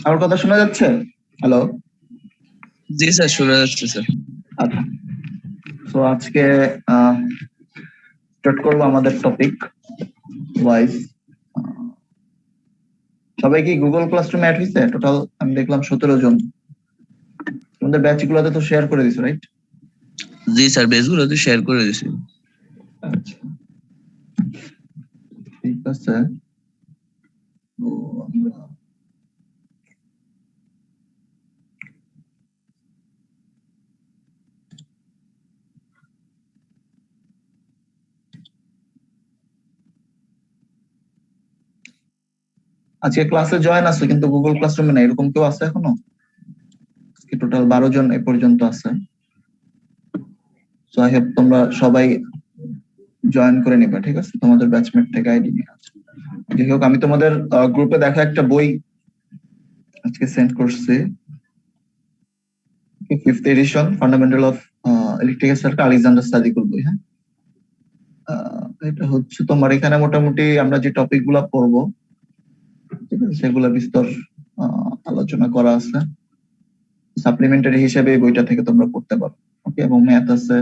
আমার কথা শোনা যাচ্ছে? হ্যালো। জি স্যার, শোনা যাচ্ছে স্যার। আচ্ছা, তো আজকে স্টার্ট করবো আমাদের টপিক ওয়াইজ। সবাই কি গুগল ক্লাসরুমে অ্যাড হয়েছে? টোটাল আমি দেখলাম 17 জন। তোমাদের ব্যাচ গুলোতে তো শেয়ার করে দিছো, রাইট? জি স্যার, বেসগুলোতে শেয়ার করে দিছি। আচ্ছা, ঠিক আছে। তো আমরা আজকে ক্লাসে জয়েন আছে কিন্তু গুগল ক্লাসরুমে না, এরকম কেউ আছে এখনো? টোটাল 12 জন এ পর্যন্ত আছে। সো আই হোপ তোমরা সবাই জয়েন করে নিবা, ঠিক আছে? তোমাদের ব্যাচমেট থেকে আইডি নিয়ে আছে। যাই হোক, আমি তোমাদের গ্রুপে দেখা একটা বই আজকে সেন্ড করছি, 5th edition fundamental of electrical circuit, Alexander Sadiku বই। হ্যাঁ, এটা হচ্ছে তোমার এখানে মোটামুটি আমরা যে টপিক গুলা পড়বো, ঠিক আছে, সেগুলা বিস্তর আলোচনা করা আছে। সাপ্লিমেন্টারি হিসেবে এই বইটা থেকে তোমরা পড়তে পারো। ওকে, এবং ম্যাথ আছে।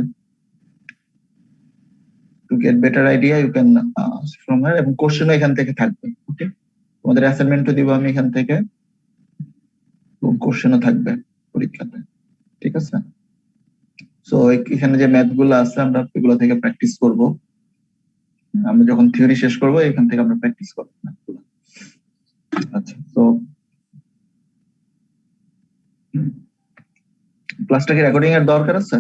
To get better idea you can from here, এবং কোশ্চেনও এখান থেকে থাকবে। ওকে, তোমাদের অ্যাসাইনমেন্টও দিব আমি এখান থেকে, এবং কোশ্চেনও থাকবে পরীক্ষাতে, ঠিক আছে? সো এখানে যে ম্যাথ গুলো আছে আমরা এগুলো থেকে প্র্যাকটিস করব। আমরা যখন থিওরি শেষ করব এখান থেকে আমরা প্র্যাকটিস করব ম্যাথগুলো। আচ্ছা, তো ক্লাসটা কি রেকর্ডিং এর দরকার আছে?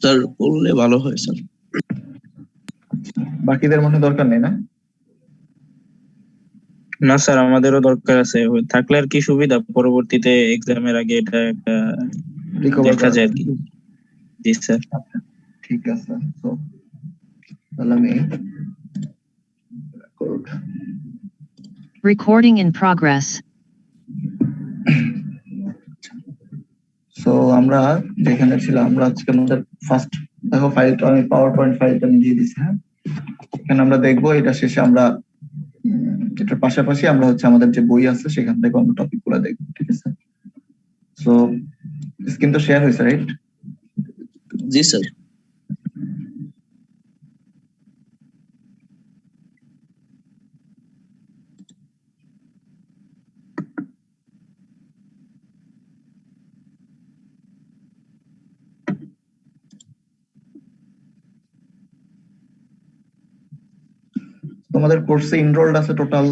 স্যার করলে ভালো হয় স্যার। বাকিদের মনে দরকার নেই না? না স্যার, আমাদেরও দরকার আছে। থাকলে আর কি সুবিধা, পরবর্তীতে এক্সামের আগে এটা একটা দেখা যায় আর কি। জি স্যার। ঠিক আছে, তো তাহলে আমি Recording in progress. সো আমরা যেখানে ছিলাম, আমরা আজকে আমাদের ফার্স্ট দেখো ফাইলটা, আমি পাওয়ার পয়েন্ট ফাইলটা আমি দিয়ে দিচ্ছি। হ্যাঁ, এখানে আমরা দেখবো, এটা শেষে আমরা এটার পাশাপাশি আমরা হচ্ছে আমাদের যে বই আছে সেখান থেকে অন্য টপিক গুলো দেখবো, ঠিক আছে? সো স্ক্রিন তো শেয়ার হয়েছে, রাইট? জি স্যার। তোমাদের কোর্সে এনরোলড আছে টোটাল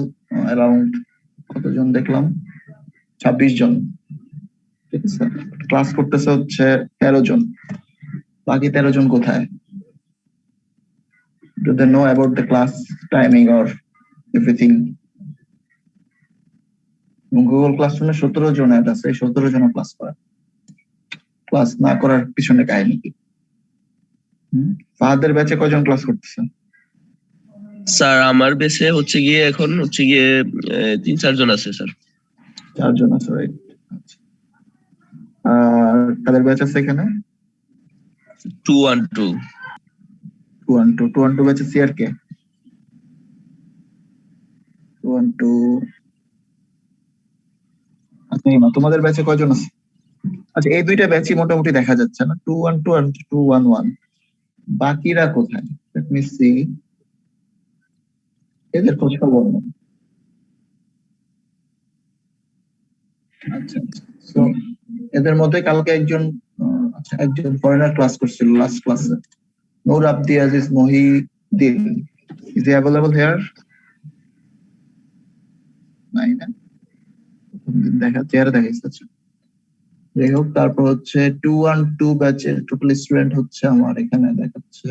অ্যারাউন্ড কতজন দেখলাম? 26 জন, ঠিক আছে? ক্লাস করতেছে হচ্ছে 13 জন। বাকি 13 জন কোথায়? Do they know about the class timing or everything? Google ক্লাসরুমে 17 জন অ্যাড আছে, 17 জন ক্লাস করে। ক্লাস না করার পিছনে কাহিনী কি? ফাহাদের ব্যাচে কয়জন ক্লাস করতেছে? স্যার আমার বেসে হচ্ছে গিয়ে এখন হচ্ছে গিয়ে 3-4 জন আছে স্যার। 4 জন আছে, রাইট? আর কাদের ব্যাচ আছে এখানে? 212 212 ব্যাচে সিআর কে? 212। আচ্ছা, তোমাদের ব্যাচে কয়জন আছে? আচ্ছা, এই দুইটা ব্যাচই মোটামুটি দেখা যাচ্ছে না, 212 আর 211। বাকিরা কোথায়? লেট মি সি, এদের খোঁজ খবর নেই। আচ্ছা, সো এদের মধ্যে কালকে একজন একজন ফরেনার ক্লাস করছিল লাস্ট ক্লাসে, Noor Abdi Aziz Mohiuddin. Is he available here? নাই না, দেখা চেহারা দেখাইছে। যাই হোক, তারপর হচ্ছে 212 ব্যাচের টোটাল স্টুডেন্ট হচ্ছে আমার এখানে দেখাচ্ছে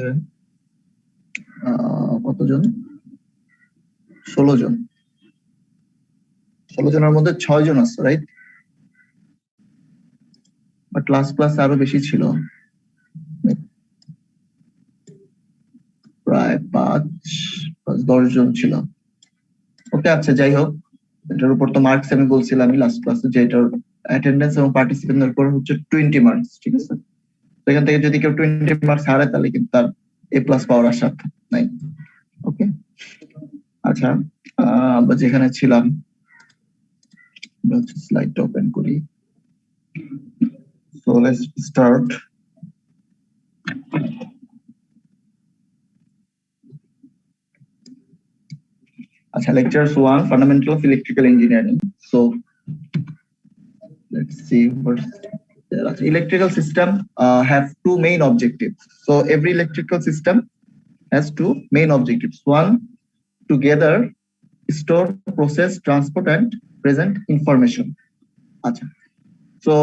কতজন? 16 জন। 16 জনের মধ্যে 6 জন আছে, রাইট? বাট লাস্ট ক্লাসে আরো বেশি ছিল, প্রায় 5-10 জন ছিল। ওকে, আচ্ছা, যাই হোক, এটার উপর তো মার্কস আমি বলছিলাম লাস্ট ক্লাসে যে এটার অ্যাটেন্ডেন্স এবং পার্টিসিপেন্টের উপর হচ্ছে 20 মার্কস, ঠিক আছে? তো এখান থেকে যদি কেউ 20 মার্কস হারায় তাহলে কিন্তু তার A+ পাওয়ার আশা নাই। ওকে, আর আচ্ছা, আমরা যেখানে ছিলাম স্লাইডটা ওপেন করি। So let's start. আচ্ছা, lectures 1, fundamental of electrical engineering. So let's see what's there. Electrical system have two main objectives. So every electrical system has two main objectives. One, to gather, store, process, transport and present information. আচ্ছা, so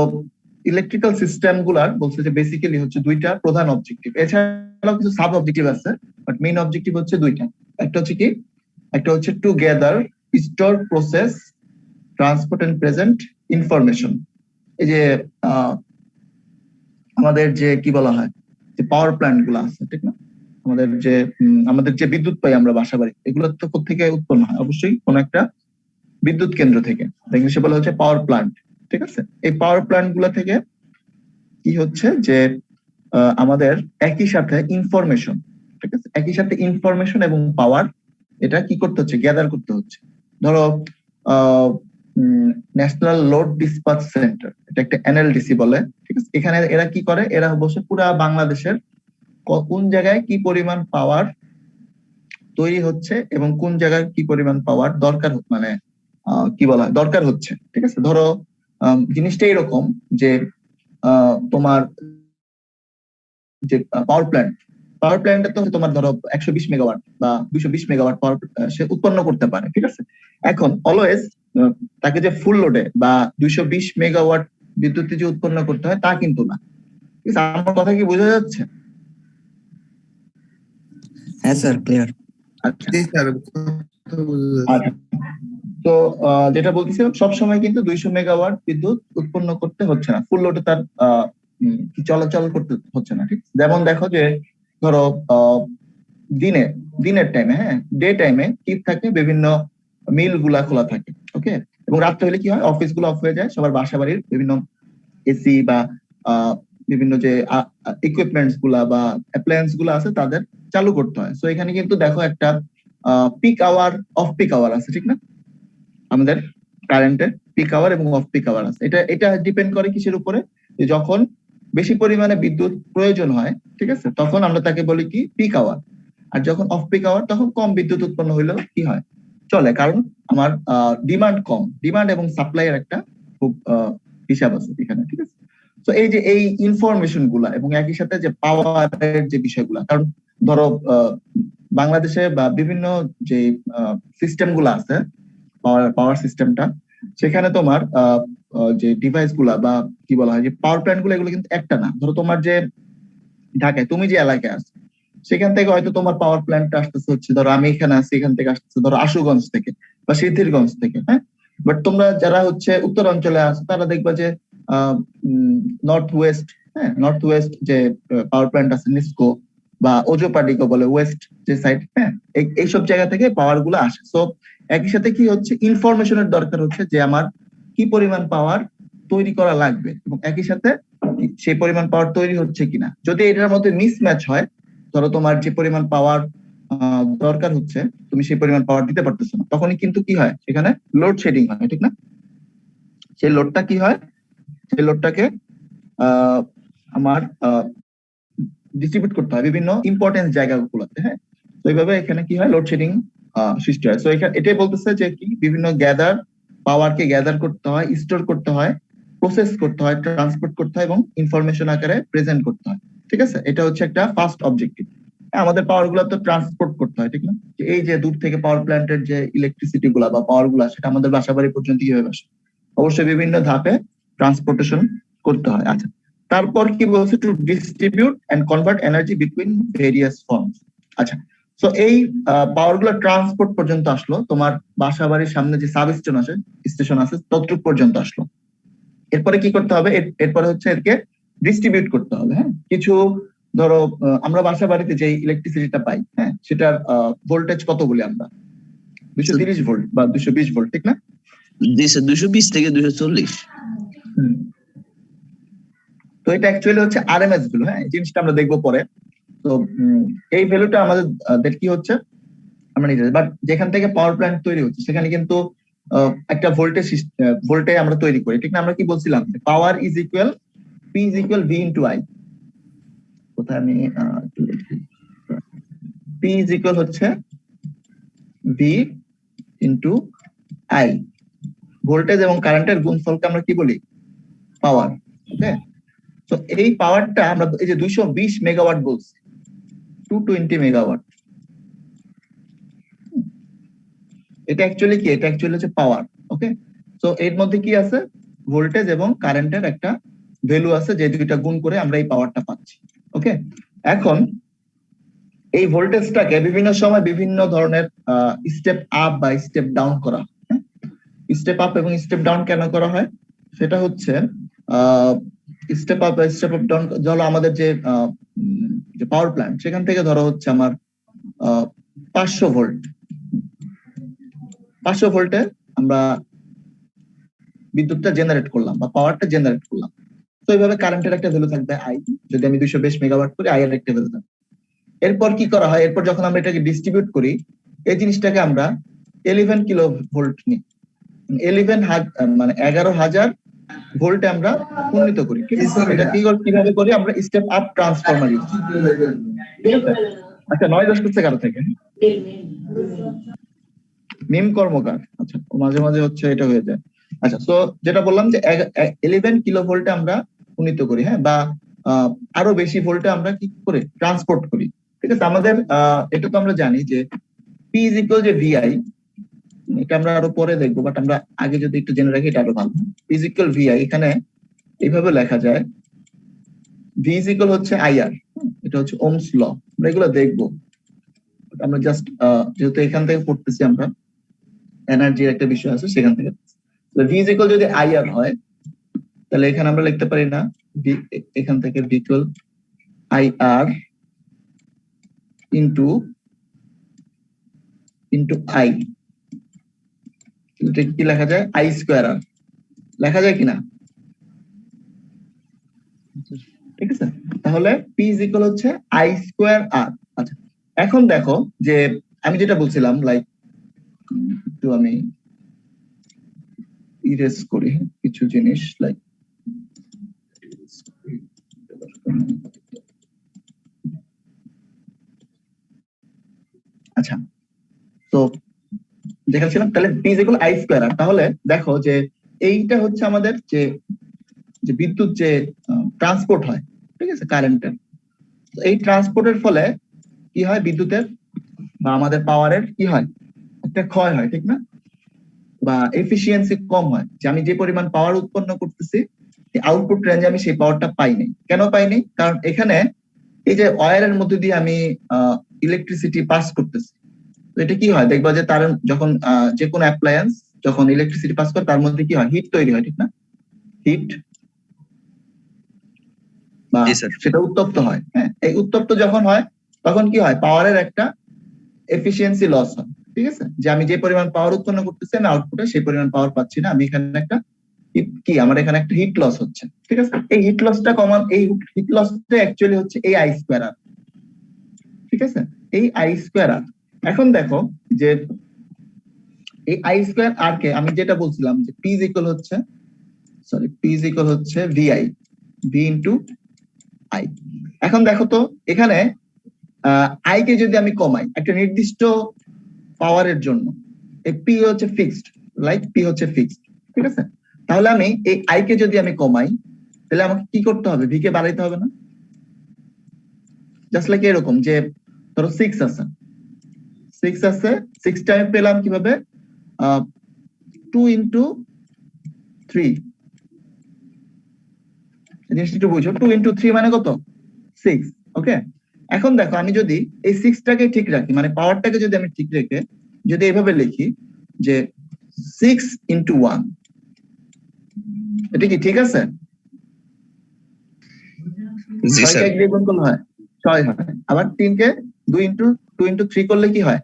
electrical system গুলার বলছে যে basically হচ্ছে দুইটা প্রধান objective, এছাড়াও কিছু sub objective আছে, বাট মেইন অবজেক্টিভ হচ্ছে দুইটা। একটা হচ্ছে কি, একটা হচ্ছে to gather, store, process, transport and present information. এই যে আমাদের যে কি বলা হয় যে পাওয়ার প্ল্যান্ট গুলো আছে, ঠিক না, আমাদের যে বিদ্যুৎ পাই আমরা বাসা বাড়ি, এগুলো তো কোত্থেকে উৎপন্ন হয়? অবশ্যই কোন একটা বিদ্যুৎ কেন্দ্র থেকে, ইংলিশে বলা হচ্ছে পাওয়ার প্ল্যান্ট, ঠিক আছে। এই পাওয়ার প্ল্যান্ট গুলা থেকে কি হচ্ছে যে আমাদের একই সাথে ইনফরমেশন, ঠিক আছে, একই সাথে ইনফরমেশন এবং পাওয়ার, এটা কি করতে হচ্ছে? গ্যাদার করতে হচ্ছে। ধরো ন্যাশনাল লোড ডিসপ্যাচ সেন্টার, এটা একটা এনএলডিসি বলে, ঠিক আছে। এখানে এরা কি করে, এরা বসে পুরা বাংলাদেশের কোন জায়গায় কি পরিমাণ পাওয়ার তৈরি হচ্ছে এবং কোন জায়গায় কি পরিমাণ পাওয়ার দরকার, মানে কি বলা হয়, দরকার হচ্ছে, ঠিক আছে। ধরো জিনিসটা এরকম যে তোমার যে পাওয়ার প্ল্যান্টে তো তোমার ধরো 120 মেগাওয়াট বা 220 মেগাওয়াট পাওয়ার সে উৎপন্ন করতে পারে, ঠিক আছে। এখন অলওয়েজ তাকে যে ফুল লোডে বা 220 মেগাওয়াট বিদ্যুৎ যে উৎপন্ন করতে হয় তা কিন্তু না। আমার কথা কি বোঝা যাচ্ছে? হ্যাঁ স্যার, ক্লিয়ার। আচ্ছা, তো যেটা বলতেছিলাম, সবসময় কিন্তু 200 মেগাওয়াট বিদ্যুৎ উৎপন্ন করতে হচ্ছে না, ফুল লোডে তার চলাচল করতে হচ্ছে না, ঠিক। যেমন দেখো যে ধরো দিনের টাইমে, হ্যাঁ, ডে টাইমে কি থাকে, বিভিন্ন মিল গুলা খোলা থাকে, ওকে। এবং রাত্রে হলে কি হয়, অফিস গুলো অফ হয়ে যায়, সবার বাসা বাড়ির বিভিন্ন এসি বা বিভিন্ন যে ইকুইপমেন্টস গুলা বা অ্যাপ্লায়েন্স গুলা আছে তাদের চালু করতে হয়। সো এখানে কিন্তু দেখো একটা peak hour, off peak hour আছে, ঠিক না, আমাদের কারেন্টের পিক আওয়ার এবং অফ পিক আওয়ার আছে। এটা ডিপেন্ড করে কিসের উপরে, যে যখন বেশি পরিমাণে বিদ্যুৎ প্রয়োজন হয়, ঠিক আছে, তখন আমরা তাকে বলি কি পিক আওয়ার। আর যখন অফ পিক আওয়ার, তখন কম বিদ্যুৎ উৎপন্ন হইলেও কি হয়, চলে, কারণ আমার ডিমান্ড কম, ডিমান্ড এবং সাপ্লাই এর একটা খুব হিসাব আছে এখানে, ঠিক আছে। তো এই যে এই ইনফরমেশন গুলা এবং একই সাথে যে পাওয়ারের যে বিষয়গুলা, কারণ ধরো বাংলাদেশে বা বিভিন্ন যে সিস্টেম গুলা আছে, পাওয়ার সিস্টেমটা, সেখানে তোমার যে ডিভাইস গুলা বা কি বলা হয় যে পাওয়ার প্ল্যান্ট গুলো, এগুলো কিন্তু একটা না। ধরো তোমার যে ঢাকায় তুমি যে এলাকায় আছো, সেখান থেকে হয়তো তোমার পাওয়ার প্ল্যান্টটা আসতেছে হচ্ছে, ধরো আমি এখানে আছি, এখান থেকে আসতেছে ধরো আশুগঞ্জ থেকে বা সিদ্ধিরগঞ্জ থেকে, হ্যাঁ। বাট তোমরা যারা হচ্ছে উত্তর অঞ্চলে আছো, তারা দেখবা যে নর্থ ওয়েস্ট, হ্যাঁ, নর্থ ওয়েস্ট যে পাওয়ার প্ল্যান্ট আছে, নিস্কো বা ওজোপাডিকো বলে, ওয়েস্ট যে সাইড, হ্যাঁ, এইসব জায়গা থেকে পাওয়ার গুলো আসে। সো একই সাথে কি হচ্ছে, ইনফরমেশনের দরকার হচ্ছে যে আমার কি পরিমাণ পাওয়ার তৈরি করা লাগবে এবং একই সাথে সেই পরিমাণ পাওয়ার তৈরি হচ্ছে কিনা। যদি এটার মধ্যে মিসম্যাচ হয়, ধরো তোমার যে পরিমাণ পাওয়ার দরকার হচ্ছে, তুমি সেই পরিমাণ পাওয়ার দিতে পারতেছো না, তখনই কিন্তু কি হয়, সেখানে লোডশেডিং হয়, ঠিক না। সেই লোডটা কি হয়, সেই লোডটাকে আমার ডিস্ট্রিবিউট করতে হয় বিভিন্ন ইম্পর্টেন্স জায়গাগুলোতে, হ্যাঁ। তো এইভাবে এখানে কি হয়, লোডশেডিং সৃষ্টি হয়। তো এটাই বলতেছে যে কি, বিভিন্ন পাওয়ারকে গ্যাদার করতে হয়, স্টোর করতে হয়, প্রসেস করতে হয়, ট্রান্সপোর্ট করতে হয় এবং ইনফরমেশন আকারে প্রেজেন্ট করতে হয়, ঠিক আছে। এটা হচ্ছে একটা ফার্স্ট অবজেক্টিভ। আমাদের পাওয়ার গুলো তো ট্রান্সপোর্ট করতে হয়, ঠিক না। এই যে দূর থেকে পাওয়ার প্ল্যান্টের যে ইলেকট্রিসিটি গুলা বা পাওয়ার গুলা, সেটা আমাদের বাসাবাড়ি পর্যন্ত কিভাবে আসে, অবশ্যই বিভিন্ন ধাপে ট্রান্সপোর্টেশন করতে হয়। আচ্ছা, তারপর কি বলছে, to distribute and convert energy between various forms. আচ্ছা, তো এই পাওয়ার গুলো ট্রান্সপোর্ট পর্যন্ত আসলো, তোমার বাসা বাড়ির সামনে যে সাব স্টেশন আছে ততটুক পর্যন্ত আসলো। এরপরে কি করতে হবে, এরপরে হচ্ছে এরকে ডিস্ট্রিবিউট করতে হবে, হ্যাঁ। কিছু ধরো আমরা বাসা বাড়িতে যে ইলেকট্রিসিটিটা পাই, হ্যাঁ, সেটার ভোল্টেজ কত বলি আমরা, 230 ভোল্ট বা 220 ভোল্ট, ঠিক না। 220 থেকে 240। তো এটা অ্যাকচুয়ালি হচ্ছে আরএমএস ভ্যালু, হ্যাঁ, এই জিনিসটা আমরা দেখবো পরে। তো এই ভ্যালুটা আমাদের কি হচ্ছে, আমরা নিতে বাট যেখান থেকে পাওয়ার প্ল্যান্ট তৈরি হচ্ছে সেখানে কিন্তু একটা ভোল্টে আমরা তৈরি করি, ঠিক না? আমরা কি বলছিলাম, power is equal P is equal V into I. কোথায় আমি পি ইজ ইকুয়াল হচ্ছে ভি ইন্টু আই, ভোল্টেজ এবং কারেন্টের গুণফলকে আমরা কি বলি, পাওয়ার। ওকে, তো এই পাওয়ারটা আমরা এই যে 220 মেগাওয়াট বলছি, 220 মেগাওয়াট, এটা অ্যাকচুয়ালি কি, এটা অ্যাকচুয়ালি হচ্ছে পাওয়ার। ওকে, তো এর মধ্যে কি আছে, ভোল্টেজ এবং কারেন্টের একটা ভ্যালু আছে, যে দুইটা গুণ করে আমরা এই পাওয়ারটা পাচ্ছি। ওকে, এখন এই ভোল্টেজটাকে বিভিন্ন সময় বিভিন্ন ধরনের স্টেপ আপ বা স্টেপ ডাউন করা হয়। স্টেপ আপ এবং স্টেপ ডাউন কেন করা হয়, সেটা হচ্ছে স্টেপ আপ বা স্টেপ আপ ডাউন ধরো আমাদের যে পাওয়ার প্ল্যান্ট, সেখান থেকে ধরো হচ্ছে আমার 500 ভোল্ট, 500 ভোল্টে আমরা বিদ্যুৎটা জেনারেট করলাম বা পাওয়ারটা জেনারেট করলাম। তো এইভাবে কারেন্টের একটা ভ্যালু থাকবে আই, যদি আমি 220 মেগাওয়াট করি আই এর একটা ভ্যালু থাকবে। এরপর কি করা হয়, এরপর যখন আমরা এটাকে ডিস্ট্রিবিউট করি, এই জিনিসটাকে আমরা 11 কিলো ভোল্ট নিই, 11,000 ভোল্টে আমরা উন্নীত করি। এটা কিভাবে করি, আমরা স্টেপ আপ ট্রান্সফরমার ইউজ। আচ্ছা, নয় 10 করছে কারো থেকে মিম কর্মকার, আচ্ছা মাঝে মাঝে হচ্ছে এটা হয়ে যায়। আচ্ছা, তো যেটা বললাম যে 11 কিলো ভোল্টে আমরা উন্নীত করি, হ্যাঁ, বা আরো বেশি ভোল্টে আমরা কি করে ট্রান্সপোর্ট করি। ঠিক আছে, আমাদের এটা তো আমরা জানি যে পি ইজ ইকুয়াল যে ভিআই, এটা আমরা আরো পরে দেখবো, বাট আমরা আগে যদি একটু জেনে রাখি এটা আরো ভালো। পি ইজ ইকুয়াল ভিআই, এখানে এইভাবে লেখা যায়, ভি ইজ ইকুয়াল হচ্ছে আইআর, এটা হচ্ছে ওমস ল, আমরা এগুলো দেখবো। আমরা জাস্ট যেহেতু এখান থেকে পড়তেছি, আমরা এনার্জির একটা বিষয় আছে সেখান থেকে, ভি ইজ ইকুয়াল যদি আইআর হয়, তাহলে এখানে আমরা লিখতে পারি না, এখান থেকে V equal IR into I, কি লেখা যায়, আই স্কোয়ার আর লেখা যায় কিনা, ঠিক আছে? তাহলে পি ইজ ইকুয়াল হচ্ছে আই স্কোয়ার আর। আচ্ছা, এখন দেখো যে আমি যেটা বলছিলাম, লাইক একটু আমি ইরেজ করি কিছু জিনিস, লাইক আচ্ছা, তো দেখাচ্ছিলাম তাহলে P is equal I square R. তাহলে দেখো যে এইটা হচ্ছে আমাদের যে বিদ্যুৎ যে ট্রান্সপোর্ট হয়, ঠিক আছে, কারেন্টের, এই ট্রান্সপোর্টের ফলে কি হয়, বিদ্যুতের বা আমাদের পাওয়ারের কি হয়, একটা ক্ষয় হয়, ঠিক না? বা এফিসিয়েন্সি কম হয়, যে আমি যে পরিমাণ পাওয়ার উৎপন্ন করতেছি আউটপুট রেঞ্জে আমি সেই পাওয়ারটা পাইনি। কেন পাইনি? কারণ এখানে এই যে ওয়্যারের মধ্যে দিয়ে আমি ইলেকট্রিসিটি পাস করতেছি, তো এটা কি হয়, দেখবা যে তার যখন যে কোনো অ্যাপ্লায়েন্স যখন ইলেকট্রিসিটি পাস করে তার মধ্যে কি হয়, হিট তৈরি হয়, ঠিক না? হিট বা সেটা উত্তপ্ত হয়। হ্যাঁ, এই উত্তপ্ত যখন হয় তখন কি হয়, পাওয়ারের একটা এফিসিয়েন্সি লস হয়। ঠিক আছে, যে আমি যে পরিমাণ পাওয়ার উৎপন্ন করতেছি আমি আউটপুটে সেই পরিমাণ পাওয়ার পাচ্ছি না, আমি এখানে একটা কি আমার এখানে একটা হিট লস হচ্ছে। ঠিক আছে, এই হিট লসটা কমান, এই হিট লসটা অ্যাকচুয়ালি হচ্ছে এই আই স্কোয়ার আর। ঠিক আছে, এই আই স্কোয়ার আর। এখন দেখো যে এই আই স্কোয়ার আর কে আমি যেটা বলছিলাম যে পি ইজ ইকুয়াল হচ্ছে, সরি, পি ইজ ইকুয়াল হচ্ছে ভিআই, ভি ইন্টু আই। এখন দেখো তো এখানে আই কে যদি আমি কমাই একটা নির্দিষ্ট পাওয়ারের জন্য, এই পি হচ্ছে ফিক্সড, লাইক পি হচ্ছে ফিক্সড, ঠিক আছে? তাহলে আমি এই আই কে যদি আমি কমাই, তাহলে আমাকে কি করতে হবে, ভি কে বাড়াইতে হবে না? জাস্ট লাইক এরকম যে ধরো 6 আছে, 6টা আমি পেলাম কিভাবে, 2 ইন্টু 3, জিনিসটা একটু বুঝো, 2 ইন্টু 3 মানে কত, 6। ওকে, এখন দেখো আমি যদি এই 6টাকে ঠিক রাখি, মানে পাওয়ারটাকে যদি আমি ঠিক রেখে যদি এইভাবে লিখি যে 6 ইন্টু 1, এটা কি ঠিক আছে? জি স্যার, 6 কে গুণ করলে হয় 6 হয়, আবার 3 কে 2 ইন্টু 3 করলে কি হয়,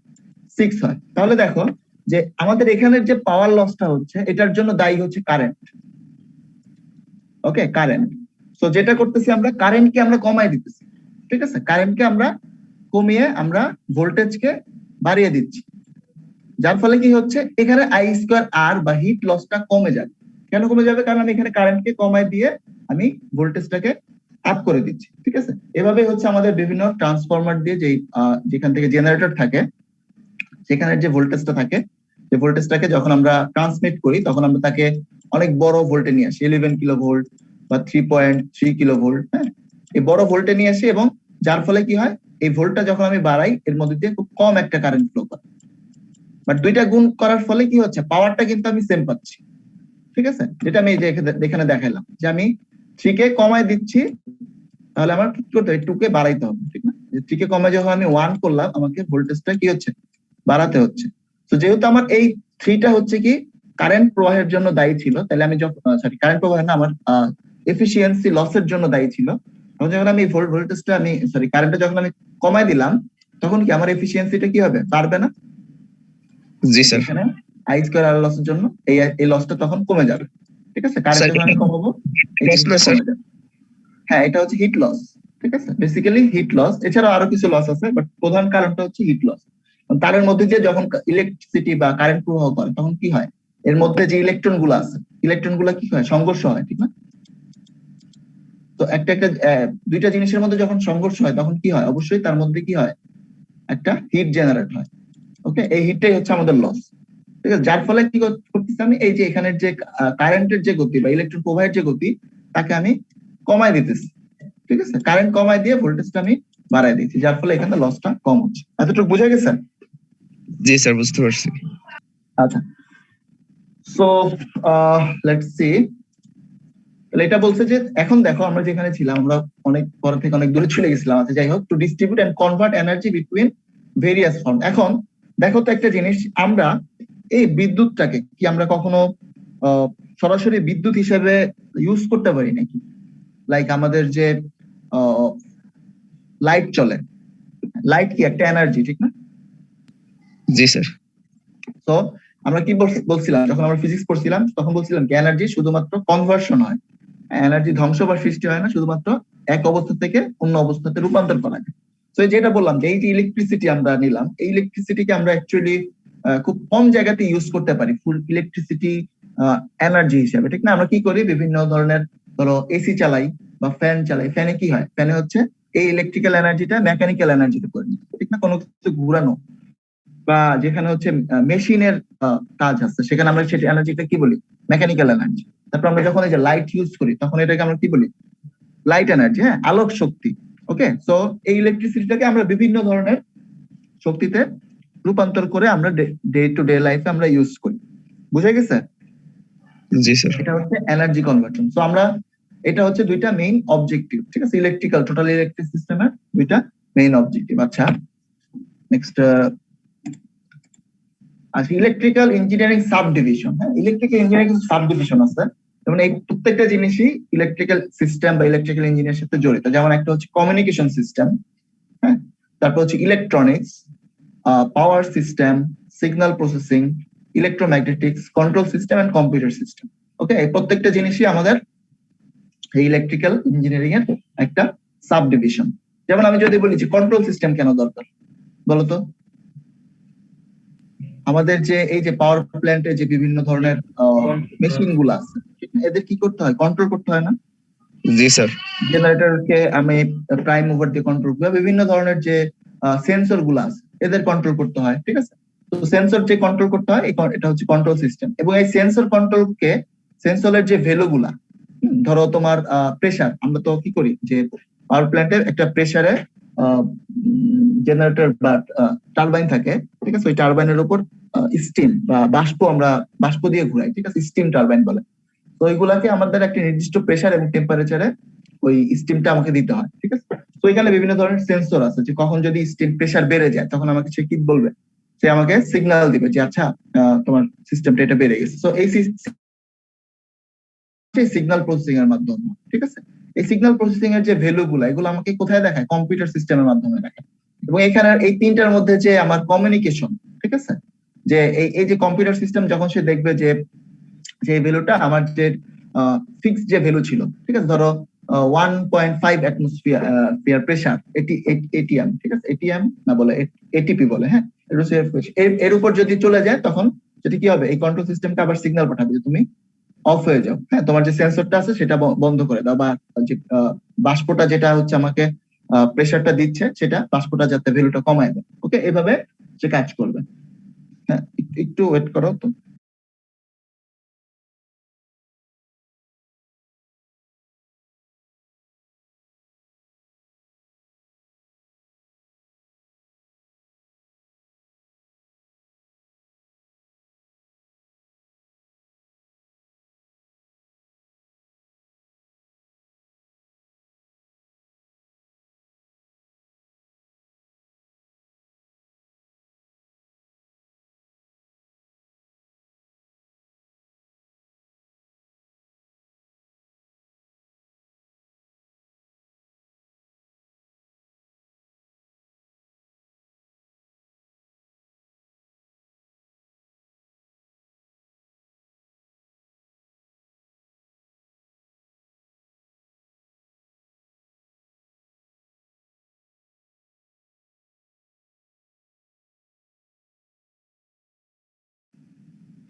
6 হয়। তাহলে দেখো যে আমাদের এখানের যে পাওয়ার লসটা হচ্ছে এটার জন্য দায়ী হচ্ছে কারেন্ট। ওকে, কারেন্ট। সো যেটা করতেছি আমরা কারেন্টকে আমরা কমাই দিতেছি, ঠিক আছে, কারেন্টকে আমরা কমিয়ে আমরা ভোল্টেজকে বাড়িয়ে দিচ্ছি, যার ফলে কি হচ্ছে এখানে আই স্কোয়ার আর বা হিট লসটা কমে যাবে। কেন কমে যাবে? কারণ আমি এখানে কারেন্টকে কমায় দিয়ে আমি ভোল্টেজটাকে আপ করে দিচ্ছি, ঠিক আছে। এভাবে হচ্ছে আমাদের বিভিন্ন ট্রান্সফরমার দিয়ে যেখান থেকে জেনারেটর থাকে সেখানে যে ভোল্টেজটা থাকে, যে ভোল্টেজটাকে যখন আমরা ট্রান্সমিট করি তখন আমরা তাকে অনেক বড় ভোল্টে নিয়ে আসি, 11 কিলো ভোল্ট বা 3.3 কিলো ভোল্ট। হ্যাঁ, এই বড় ভোল্টে নিয়ে আসি এবং যার ফলে কি হয়, এই ভোল্টটা যখন আমি বাড়াই এর মধ্যে দিয়ে খুব কম একটা কারেন্ট ফ্লো করে, বাট দুইটা গুণ করার ফলে কি হচ্ছে, পাওয়ারটা কিন্তু আমি সেম পাচ্ছি, ঠিক আছে। যেটা আমি এখানে দেখাইলাম যে আমি 3 কে কমায় দিচ্ছি, তাহলে আমার কি করতে হবে, 2 কে বাড়াইতে হবে, ঠিক না। যে 3 কে কমায় যখন আমি 1 করলাম আমাকে ভোল্টেজটা কি হচ্ছে, বাড়াতে হচ্ছে। তো যেহেতু আমার এই 3টা হচ্ছে কি কারেন্ট প্রবাহের জন্য দায়ী ছিল, তাহলে আমি যখন কারেন্ট প্রবাহ না, আমার এফিসিয়েন্সি লসের জন্য দায়ী ছিল, তখন যখন আমি ভোল্টেজটা কারেন্টটা যখন আমি কমায় দিলাম তখন কি আমার এফিসিয়েন্সিটা কি হবে, বাড়বে না? জি স্যার। এখানে আই স্কয়ার আর লসের জন্য এই লসটা তখন কমে যাবে, ঠিক আছে। কারেন্ট যখন আমি কমাবো হ্যাঁ, এটা হচ্ছে হিট লস, ঠিক আছে। বেসিক্যালি হিট লস, এছাড়াও আরো কিছু লস আছে, বাট প্রধান কারণটা হচ্ছে হিট লস। তারের মধ্যে যে যখন ইলেকট্রিসিটি বা কারেন্ট প্রবাহ করে তখন কি হয়, এর মধ্যে যে ইলেকট্রন গুলো আছে, ইলেকট্রন গুলা কি হয়, সংঘর্ষ হয়, ঠিক না। তো একটা দুইটা জিনিসের মধ্যে যখন সংঘর্ষ হয় তখন কি হয়, অবশ্যই তার মধ্যে কি হয়, একটা হিট জেনারেট হয়। ওকে, এই হিটটাই হচ্ছে আমাদের লস, ঠিক আছে। যার ফলে কি করতেছি আমি, এই যে এখানের যে কারেন্টের যে গতি বা ইলেকট্রন প্রবাহের যে গতি তাকে আমি কমায় দিতেছি, ঠিক আছে। কারেন্ট কমায় দিয়ে ভোল্টেজটা আমি বাড়ায় দিচ্ছি, যার ফলে এখানে লসটা কম হচ্ছে। এতটুকু বুঝা গেছে? জি স্যার, বুঝতে পারছি। আচ্ছা, সো লেটস সি। তাহলে এটা বলছে যে এখন দেখো আমরা যেখানে ছিলাম আমরা অনেক পর থেকে অনেক দূরে চলে গেছিলাম। আচ্ছা, যাই হোক, to distribute and convert energy between various form. এখন দেখো তো একটা জিনিস, আমরা এই বিদ্যুৎটাকে কি আমরা কখনো সরাসরি বিদ্যুৎ হিসেবে ইউজ করতে পারি নাকি? লাইক আমাদের যে লাইট চলে, লাইট কি একটা এনার্জি, ঠিক না? জি স্যার। তো আমরা কি বলছিলাম যখন আমরা ফিজিক্স পড়ছিলাম, তখন বলছিলাম কি এনার্জি শুধুমাত্র কনভার্সন হয়, এনার্জি ধ্বংস বা সৃষ্টি হয় না, শুধুমাত্র এক অবস্থা থেকে অন্য অবস্থাতে রূপান্তর করা যায়। তো যেটা বললাম যে এই যে ইলেকট্রিসিটি আমরা নিলাম, এই ইলেকট্রিসিটিকে আমরা অ্যাকচুয়ালি খুব কম জায়গাতে ইউজ করতে পারি ফুল ইলেকট্রিসিটি এনার্জি হিসেবে, ঠিক না। আমরা কি করি, বিভিন্ন ধরনের ধরো এসি চালাই বা ফ্যান চালাই, ফ্যানে কি হয়, ফ্যানে হচ্ছে এই ইলেকট্রিক্যাল এনার্জিটা মেকানিক্যাল এনার্জিতে পরিণত, ঠিক না। কোনো কিছু ঘুরানো বা যেখানে হচ্ছে মেশিনের কাজ আছে সেখানে আমরা সেটা এনার্জিটা কি বলি, মেকানিক্যাল এনার্জি। তারপর আমরা যখন এই যে লাইট ইউজ করি তখন এটাকে আমরা কি বলি, লাইট এনার্জি, হ্যাঁ, আলোক শক্তি। ওকে, সো এই ইলেকট্রিসিটিটাকে আমরা বিভিন্ন ধরনের শক্তিতে রূপান্তর করে আমরা ডে টু ডে লাইফে আমরা ইউজ করি। বুঝে গেছে? জি স্যার। এটা হচ্ছে এনার্জি কনভার্সন। সো আমরা এটা হচ্ছে দুইটা মেইন অবজেক্টিভ, ঠিক আছে, ইলেকট্রিক্যাল টোটাল ইলেকট্রিক সিস্টেমের দুইটা মেইন অবজেক্টিভ। আচ্ছা, নেক্সট আচ্ছা, ইলেকট্রিক্যাল ইঞ্জিনিয়ারিং সাব ডিভিশন। হ্যাঁ, ইলেকট্রিক্যাল ইঞ্জিনিয়ারিং সাব ডিভিশন আছে, যেমন এই প্রত্যেকটা জিনিসই ইলেকট্রিক্যাল সিস্টেম বা ইলেকট্রিক্যাল ইঞ্জিনিয়ারের সাথে জড়িত। যেমন একটা হচ্ছে কমিউনিকেশন সিস্টেম, হ্যাঁ, তারপর হচ্ছে electronics, power system, signal processing, electromagnetics, control system and computer system. Okay, এই প্রত্যেকটা জিনিসই আমাদের এই ইলেকট্রিক্যাল ইঞ্জিনিয়ারিং এর একটা সাব ডিভিশন। যেমন আমি যদি বলি যে কন্ট্রোল সিস্টেম কেন দরকার, বলতো। আমাদের যে এই যে পাওয়ার প্ল্যান্টে যে বিভিন্ন ধরনের মেশিন গুলো আছে, এদের কি করতে হয়, কন্ট্রোল করতে হয় না? জি স্যার। জেনারেটরকে আমি প্রাইম মুভার দিয়ে কন্ট্রোল করি, বিভিন্ন ধরনের যে সেন্সর গুলো আছে এদের কন্ট্রোল করতে হয়, ঠিক আছে। তো সেন্সর যে কন্ট্রোল করতে হয় এটা হচ্ছে কন্ট্রোল সিস্টেম। এবং এই সেন্সর কন্ট্রোলকে, সেন্সরের যে ভ্যালু গুলা, ধরো তোমার প্রেসার, আমরা তো কি করি যে পাওয়ার প্ল্যান্টের একটা প্রেসারে জেনারেটর বা টারবাইন থাকে, ঠিক আছে। ওই টারবাইনের উপর স্টিম বা বাষ্প দিয়ে ঘুরাই, ঠিক আছে, স্টিম টারবাইন বলে। তো ওইগুলাকে আমাদের একটা নির্দিষ্ট প্রেসার এবং টেম্পারেচারে ওই স্টিমটা আমাকে দিতে হয়, ঠিক আছে। তো এখানে বিভিন্ন ধরনের সেন্সর আছে, যে কখন যদি স্টিম প্রেসার বেড়ে যায় তখন আমাকে সে কি বলবে, সে আমাকে সিগন্যাল দিবে যে আচ্ছা তোমার সিস্টেমটা এটা বেড়ে গেছে। তো এই সিগন্যাল প্রসেসিং এর মাধ্যমে, ঠিক আছে। এই সিগন্যাল প্রসেসিং এর যে ভ্যালু গুলা, এগুলো আমাকে কোথায় দেখায়, কম্পিউটার সিস্টেমের মাধ্যমে দেখায়। এবং এখানে এই তিনটার মধ্যে যে আমার কমিউনিকেশন, ঠিক আছে, যে এই যে কম্পিউটার সিস্টেম যখন সে দেখবে যে যে ভ্যালুটা আমার যে ফিক্সড যে ভ্যালু ছিল, ঠিক আছে, ধরো 1.5 অ্যাটমসফিয়ার প্রেসার, এটিএম, ঠিক আছে, এটিএম না বলে এটিপি বলে, হ্যাঁ, এটা হচ্ছে এর উপর যদি চলে যায় তখন যদি কি হবে, এই কন্ট্রোল সিস্টেমটা আবার সিগন্যাল পাঠাবে যে তুমি অফ হয়ে যাও, হ্যাঁ, তোমার যে সেন্সরটা আছে সেটা বন্ধ করে দাও, বা যে বাষ্পটা যেটা হচ্ছে আমাকে প্রেসারটা দিচ্ছে সেটা বাষ্পটা যাতে ভ্যালুটা কমায় দেয়। ওকে, এভাবে সে কাজ করবে। হ্যাঁ, একটু ওয়েট করো তো।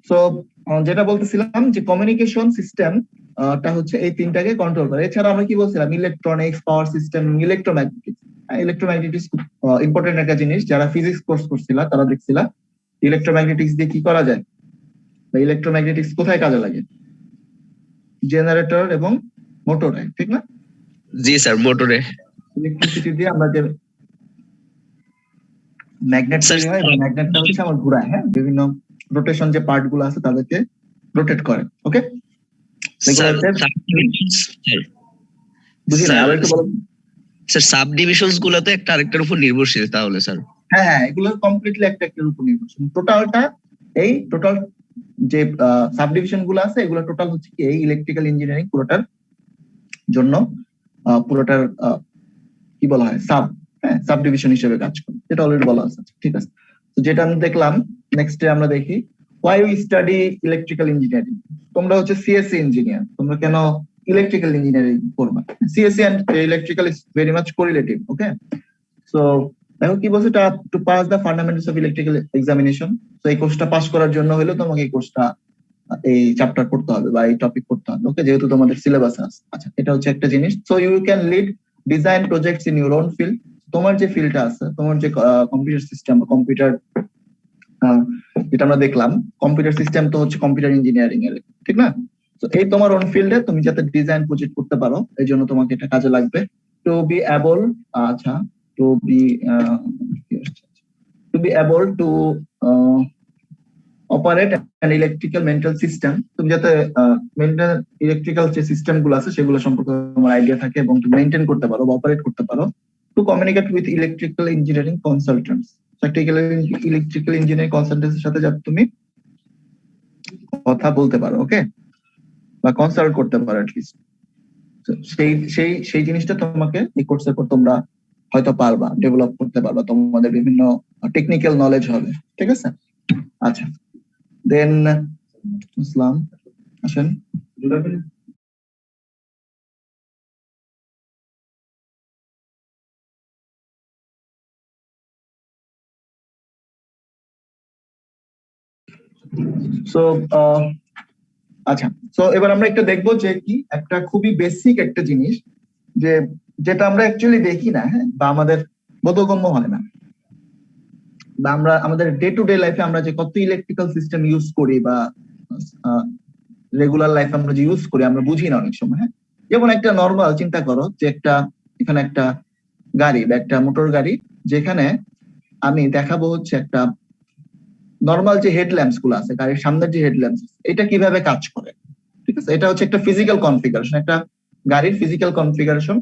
সো যেটা বলতেছিলাম যে কমিউনিকেশন সিস্টেম টা হচ্ছে এই তিনটাকে কন্ট্রোল করে। এছাড়া আমরা কি বলছিলাম, ইলেকট্রনিক্স, পাওয়ার সিস্টেম, ইলেকট্রোম্যাগনেটিক্স। ইলেকট্রোম্যাগনেটিক্স খুব ইম্পর্টেন্ট একটা জিনিস, যারা ফিজিক্স কোর্স করছিলা তারা দেখছিলা ইলেকট্রোম্যাগনেটিক্স দিয়ে কি করা যায়, বা ইলেকট্রোম্যাগনেটিক্স কোথায় কাজে লাগে, জেনারেটর এবং মোটরে, ঠিক না? জি স্যার, মোটরে। ইলেকট্রিসিটি দিয়ে আমরা যে ম্যাগনেট তৈরি হয়, এবং ম্যাগনেটটা হচ্ছে আমার ঘোরায়, হ্যাঁ, বিভিন্ন রোটেশন যে পার্ট গুলো আছে তাদেরকে রোটেট করে। ওকে, বুঝি না, আবার একটু বলো। স্যার সাব ডিভিশনস গুলো তো একটা আরেকটার উপর নির্ভরশীল তাহলে স্যার? হ্যাঁ হ্যাঁ, এগুলো কমপ্লিটলি একটা একটার উপর নির্ভরশীল। টোটালটা এই টোটাল যে সাব ডিভিশন গুলো আছে এগুলো টোটাল হচ্ছে কি এই ইলেকট্রিক্যাল ইঞ্জিনিয়ারিং পুরোটার জন্য পুরোটার কি বলা হয়, সাব ডিভিশন হিসেবে কাজ করে, যেটা অলরেডি বলা আছে। ঠিক আছে, তো যেটা আমি দেখলাম, নেক্সটে আমরা দেখি why we study electrical engineering. তোমরা হচ্ছে সিএসসি ইঞ্জিনিয়ার, তোমরা কেন ইলেকট্রিক্যাল ইঞ্জিনিয়ারিং করবা? CSC and electrical is very much correlative. Okay, so দেখো কি বলছে, to pass the fundamentals of electrical examination. তো এই কোর্সটা পাস করার জন্য হলে তোমাকে এই কোর্সটা, এই চ্যাপ্টার পড়তে হবে বা এই টপিক পড়তে হবে। ওকে, যেহেতু তোমাদের সিলেবাসে আছে। আচ্ছা, এটা হচ্ছে একটা জিনিস। So you can lead design projects in your own field. তোমার যে ফিল্ডটা আছে, তোমার যে কম্পিউটার সিস্টেম বা কম্পিউটার, যেটা আমরা দেখলাম কম্পিউটার সিস্টেম তো হচ্ছে কম্পিউটার ইঞ্জিনিয়ারিং এর, ঠিক না? তো এই তোমার ওন ফিল্ডে তুমি যাতে ডিজাইন প্রজেক্ট করতে পারো, এই জন্য তোমাকে এটা কাজে লাগবে। টু বি এবল, আচ্ছা, to be able to operate an electrical mental system. তুমি যাতে মেন্টাল ইলেকট্রিক্যাল যে সিস্টেম গুলো আছে সেগুলো সম্পর্কে তোমার আইডিয়া থাকে এবং তুমি মেনটেন করতে পারো বা অপারেট করতে পারো। To communicate with electrical engineering consultants, electrical engineering কনসালটেন্টের সাথে যাতে তুমি কথা বলতে পারো, ওকে, বা কনসাল্ট করতে পারো অ্যাটলিস্ট। সেই সেই সেই জিনিসটা তোমাকে এই কোর্সের পর তোমরা হয়তো পারবা, ডেভেলপ করতে পারবা, তোমাদের বিভিন্ন টেকনিক্যাল নলেজ হবে। ঠিক আছে, আচ্ছা, দেন ইসলাম আসেন। সো আচ্ছা, সো এবার আমরা একটা দেখবো যে কি একটা খুবই বেসিক একটা জিনিস, যে যেটা আমরা অ্যাকচুয়ালি দেখি না, হ্যাঁ, বা আমাদের বোধগম্য হয় না, বা আমরা আমাদের ডে টু ডে লাইফে আমরা যে কত ইলেকট্রিক্যাল সিস্টেম ইউজ করি বা রেগুলার লাইফে আমরা যে ইউজ করি আমরা বুঝি না অনেক সময়। হ্যাঁ, যেমন একটা নর্মাল চিন্তা করো যে একটা এখানে একটা গাড়ি বা একটা মোটর গাড়ি, যেখানে আমি দেখাবো হচ্ছে একটা নর্মাল যে হেডল্যাম্পস গুলো আছে, গাড়ির সামনের যে হেডল্যাম্পস, এটা কিভাবে কাজ করে। ঠিক আছে, এটা হচ্ছে একটা ফিজিক্যাল কনফিগারেশন, একটা গাড়ির ফিজিক্যাল কনফিগারেশন।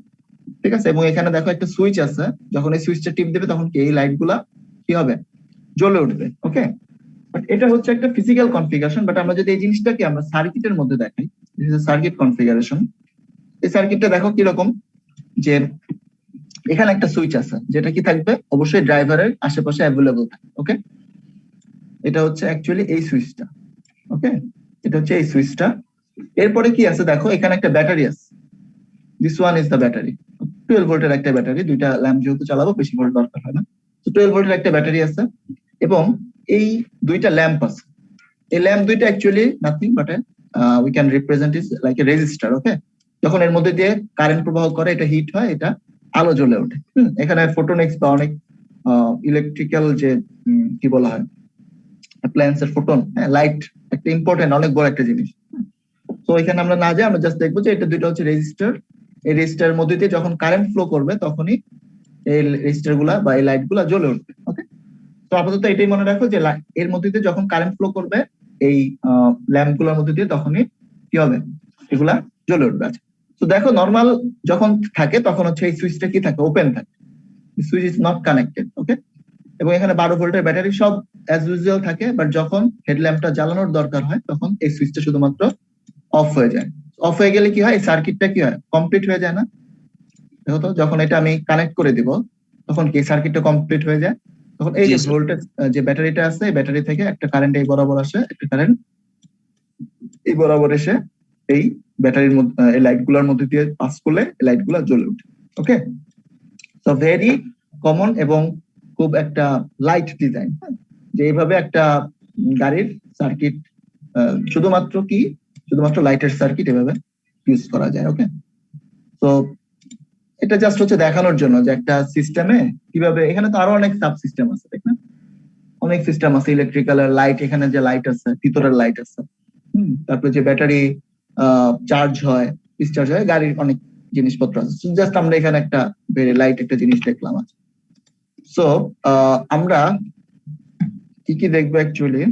ঠিক আছে, এবং এখানে দেখো একটা সুইচ আছে, যখন এই সুইচটা টিপ দেবে তখন কি এই লাইট গুলা কি হবে, জ্বলে উঠবে। ওকে, বাট এটা হচ্ছে একটা ফিজিক্যাল কনফিগারেশন। বাট আমরা যদি এই জিনিসটাকে আমরা সার্কিটের মধ্যে দেখাই, সার্কিট কনফিগারেশন, এই সার্কিটটা দেখো কিরকম, যে এখানে একটা সুইচ আছে যেটা কি থাকবে, অবশ্যই ড্রাইভারের আশেপাশে অ্যাভেলেবল থাকে। ওকে, এটা হচ্ছে অ্যাকচুয়ালি এই সুইচটা। ওকে, এটা হচ্ছে এই সুইচটা। এরপরে কি আছে দেখো, এখানে একটা ব্যাটারি আছে, this one is the battery. 12 ভোল্টের একটা ব্যাটারি, দুইটা ল্যাম্প যেহেতু চালাবো বেশি ভোল্ট দরকার হয় না। তো 12 ভোল্টের একটা ব্যাটারি আছে। এবং এই দুইটা ল্যাম্প আছে, এই ল্যাম্প দুইটা actually nothing but we can represent is like a resistor. Okay, যখন এর মধ্যে দিয়ে কারেন্ট প্রবাহ করে এটা হিট হয়, এটা আলো জ্বলে ওঠে। এখানে ফোটোনিক্স বা অনেক ইলেকট্রিক্যাল যে কি বলা হয় অ্যাপ্লায়েন্সের ফোটন, লাইট একটা ইম্পর্টেন্ট অনেক বড় একটা জিনিস। তো এখানে আমরা না যাই, আমরা জাস্ট দেখবো যে এটা দুইটা হচ্ছে রেজিস্টার। এই রেজিস্টারের মধ্যে দিয়ে যখন কারেন্ট ফ্লো করবে তখনই এই রেজিস্টার গুলা বা এই লাইট গুলা জ্বলে উঠবে। ওকে, তো আপাতত এটাই মনে রাখো যে এর মধ্যে দিয়ে যখন কারেন্ট ফ্লো করবে এই ল্যাম্প গুলোর মধ্যে দিয়ে তখনই কি হবে, এগুলা জ্বলে উঠবে। আচ্ছা, তো দেখো নর্মাল যখন থাকে তখন হচ্ছে এই সুইচটা কি থাকে, ওপেন থাকে, সুইচ ইজ নট কানেক্টেড। ওকে, এবং এখানে 12 ভোল্টের ব্যাটারি সব অ্যাজ ইউজুয়াল থাকে, বাট যখন হেডল্যাম্পটা জ্বালানোর দরকার হয় তখন এই সুইচটা শুধুমাত্র অফ হয়ে যায়। অফ হয়ে গেলে কি হয়, এই সার্কিটটা কি হয়, কমপ্লিট হয়ে যায় না? দেখো তো, যখন এটা আমি কানেক্ট করে দিব তখন কি সার্কিটটা কমপ্লিট হয়ে যায়। তখন এই যে ভোল্টেজ যে ব্যাটারিটা আছে, এই ব্যাটারি থেকে একটা কারেন্ট এই বরাবর আসে, একটা কারেন্ট এই বরাবর এসে এই ব্যাটারির মধ্যে এই লাইট গুলার মধ্যে দিয়ে পাস করলে লাইট গুলা জ্বলে ওঠে। ওকে, তো ভেরি কমন এবং খুব একটা লাইট ডিজাইন, যে এইভাবে একটা গাড়ির সার্কিট শুধুমাত্র লাইটের সার্কিট এভাবে ইউজ করা যায়। ওকে, তো এটা জাস্ট হচ্ছে দেখানোর জন্য যে একটা সিস্টেমে কিভাবে, এখানে তো আরো অনেক সাব সিস্টেম আছে, ঠিক না? অনেক সিস্টেম আছে ইলেকট্রিক্যাল লাইট, এখানে যে লাইট আছে ভিতরের লাইট আছে, তারপরে যে ব্যাটারি চার্জ হয়, ডিসচার্জ হয়, গাড়ির অনেক জিনিসপত্র আছে। জাস্ট আমরা এখানে একটা ভেরি লাইট একটা জিনিস দেখলাম। আছে সো আমরা কি কি দেখবো অ্যাকচুয়ালি,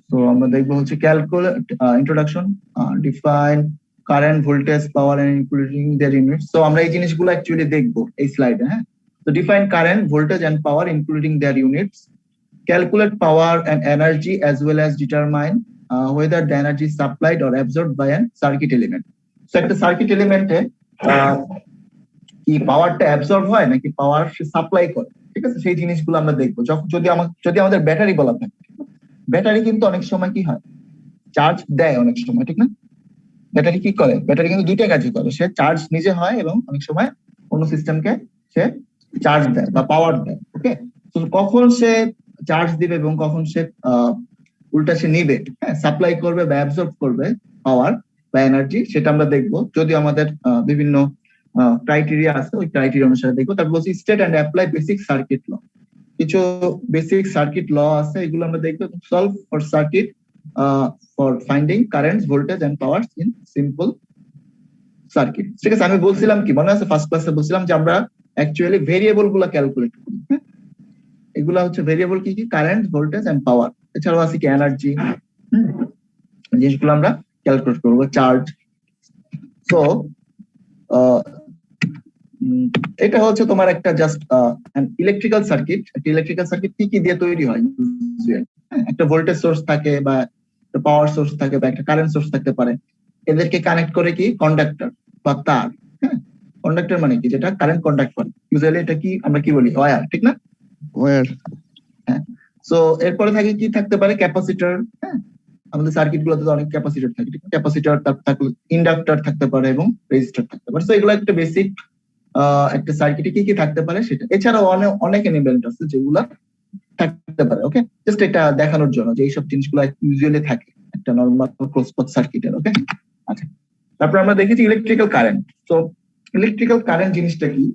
তো আমরা দেখবো হচ্ছে calculate introduction, define current, voltage, power and including their units. তো আমরা এই জিনিসগুলো অ্যাকচুয়ালি দেখবো এই স্লাইডে। হ্যাঁ, তো define current, voltage and power including their units, calculate power and energy as well as determine whether the energy is supplied or absorbed by a circuit element. So একটা সার্কিট এলিমেন্টে কি পাওয়ারটা অ্যাবজর্ব হয় নাকি পাওয়ার সাপ্লাই করে, ঠিক আছে, সেই জিনিসগুলো আমরা দেখবো। যদি আমাদের ব্যাটারি বলা থাকে, ব্যাটারি কিন্তু অনেক সময় কি হয়, চার্জ দেয় অনেক সময়, ঠিক না? ব্যাটারি কি করে, ব্যাটারি কিন্তু দুইটা কাজই করে, সে চার্জ নিজে হয় এবং অনেক সময় অন্য সিস্টেমকে সে চার্জ দেয় বা পাওয়ার দেয়। ওকে, তো কখন সে চার্জ দিবে এবং কখন সে উল্টা সে নিবে, হ্যাঁ, সাপ্লাই করবে বা অ্যাবজর্ব করবে পাওয়ার বা এনার্জি, সেটা আমরা দেখবো। যদি আমাদের বিভিন্ন ক্রাইটেরিয়া আছে, ওই ক্রাইটেরিয়া অনুসারে দেখবো। তারপর বলছি state and apply basic circuit law, কিছু বেসিক সার্কিট ল আছে, এগুলো আমরা দেখবো। Solve for circuit for finding currents, voltage and power in simple circuit. ঠিক আছে, আমি বলছিলাম কি মনে আছে, ফার্স্ট ক্লাসে বলছিলাম যে আমরা অ্যাকচুয়ালি ভেরিয়েবল গুলা ক্যালকুলেট করি। এগুলা হচ্ছে ভেরিয়েবল কি কি, কারেন্ট, ভোল্টেজ এন্ড পাওয়ার, এছাড়াও আছে কি এনার্জি, জিনিসগুলো আমরা ক্যালকুলেট করবো, চার্জ। সো এটা হচ্ছে তোমার একটা জাস্ট ইলেকট্রিক্যাল সার্কিট। একটা ইলেকট্রিক্যাল সার্কিট কি কি দিয়ে তৈরি হয়, একটা ভোল্টেজ সোর্স থাকে বা একটা পাওয়ার সোর্স থাকে বা একটা কারেন্ট সোর্স থাকতে পারে, এদেরকে কানেক্ট করে কি কন্ডাক্টর বা তার। হ্যাঁ, কন্ডাক্টর মানে কি, যেটা কারেন্ট কন্ডাক্ট করে, ইউজুয়ালি এটা কি আমরা কি বলি, ওয়্যার, ঠিক না? ওয়্যার। হ্যাঁ, সো এরপরে থাকে কি থাকতে পারে, ক্যাপাসিটর। হ্যাঁ, আমাদের সার্কিট গুলোতে অনেক ক্যাপাসিটর থাকে, ঠিক না? ক্যাপাসিটর, তারপর থাকলে ইন্ডাক্টর থাকতে পারে এবং রেজিস্টর থাকতে পারে। সো এগুলো একটা বেসিক একটা সার্কিটে কি কি থাকতে পারে সেটা। এছাড়াও অনেক এলিমেন্ট আছে যেগুলা থাকতে পারে। ওকে, জাস্ট এটা দেখানোর জন্য যে এইসব জিনিসগুলো ইউজুয়ালি থাকে একটা নরমাল ক্রসপথ সার্কিটের। ওকে, আচ্ছা, তারপর আমরা দেখেছি ইলেকট্রিক্যাল কারেন্ট। তো ইলেকট্রিক্যাল কারেন্ট জিনিসটা কি,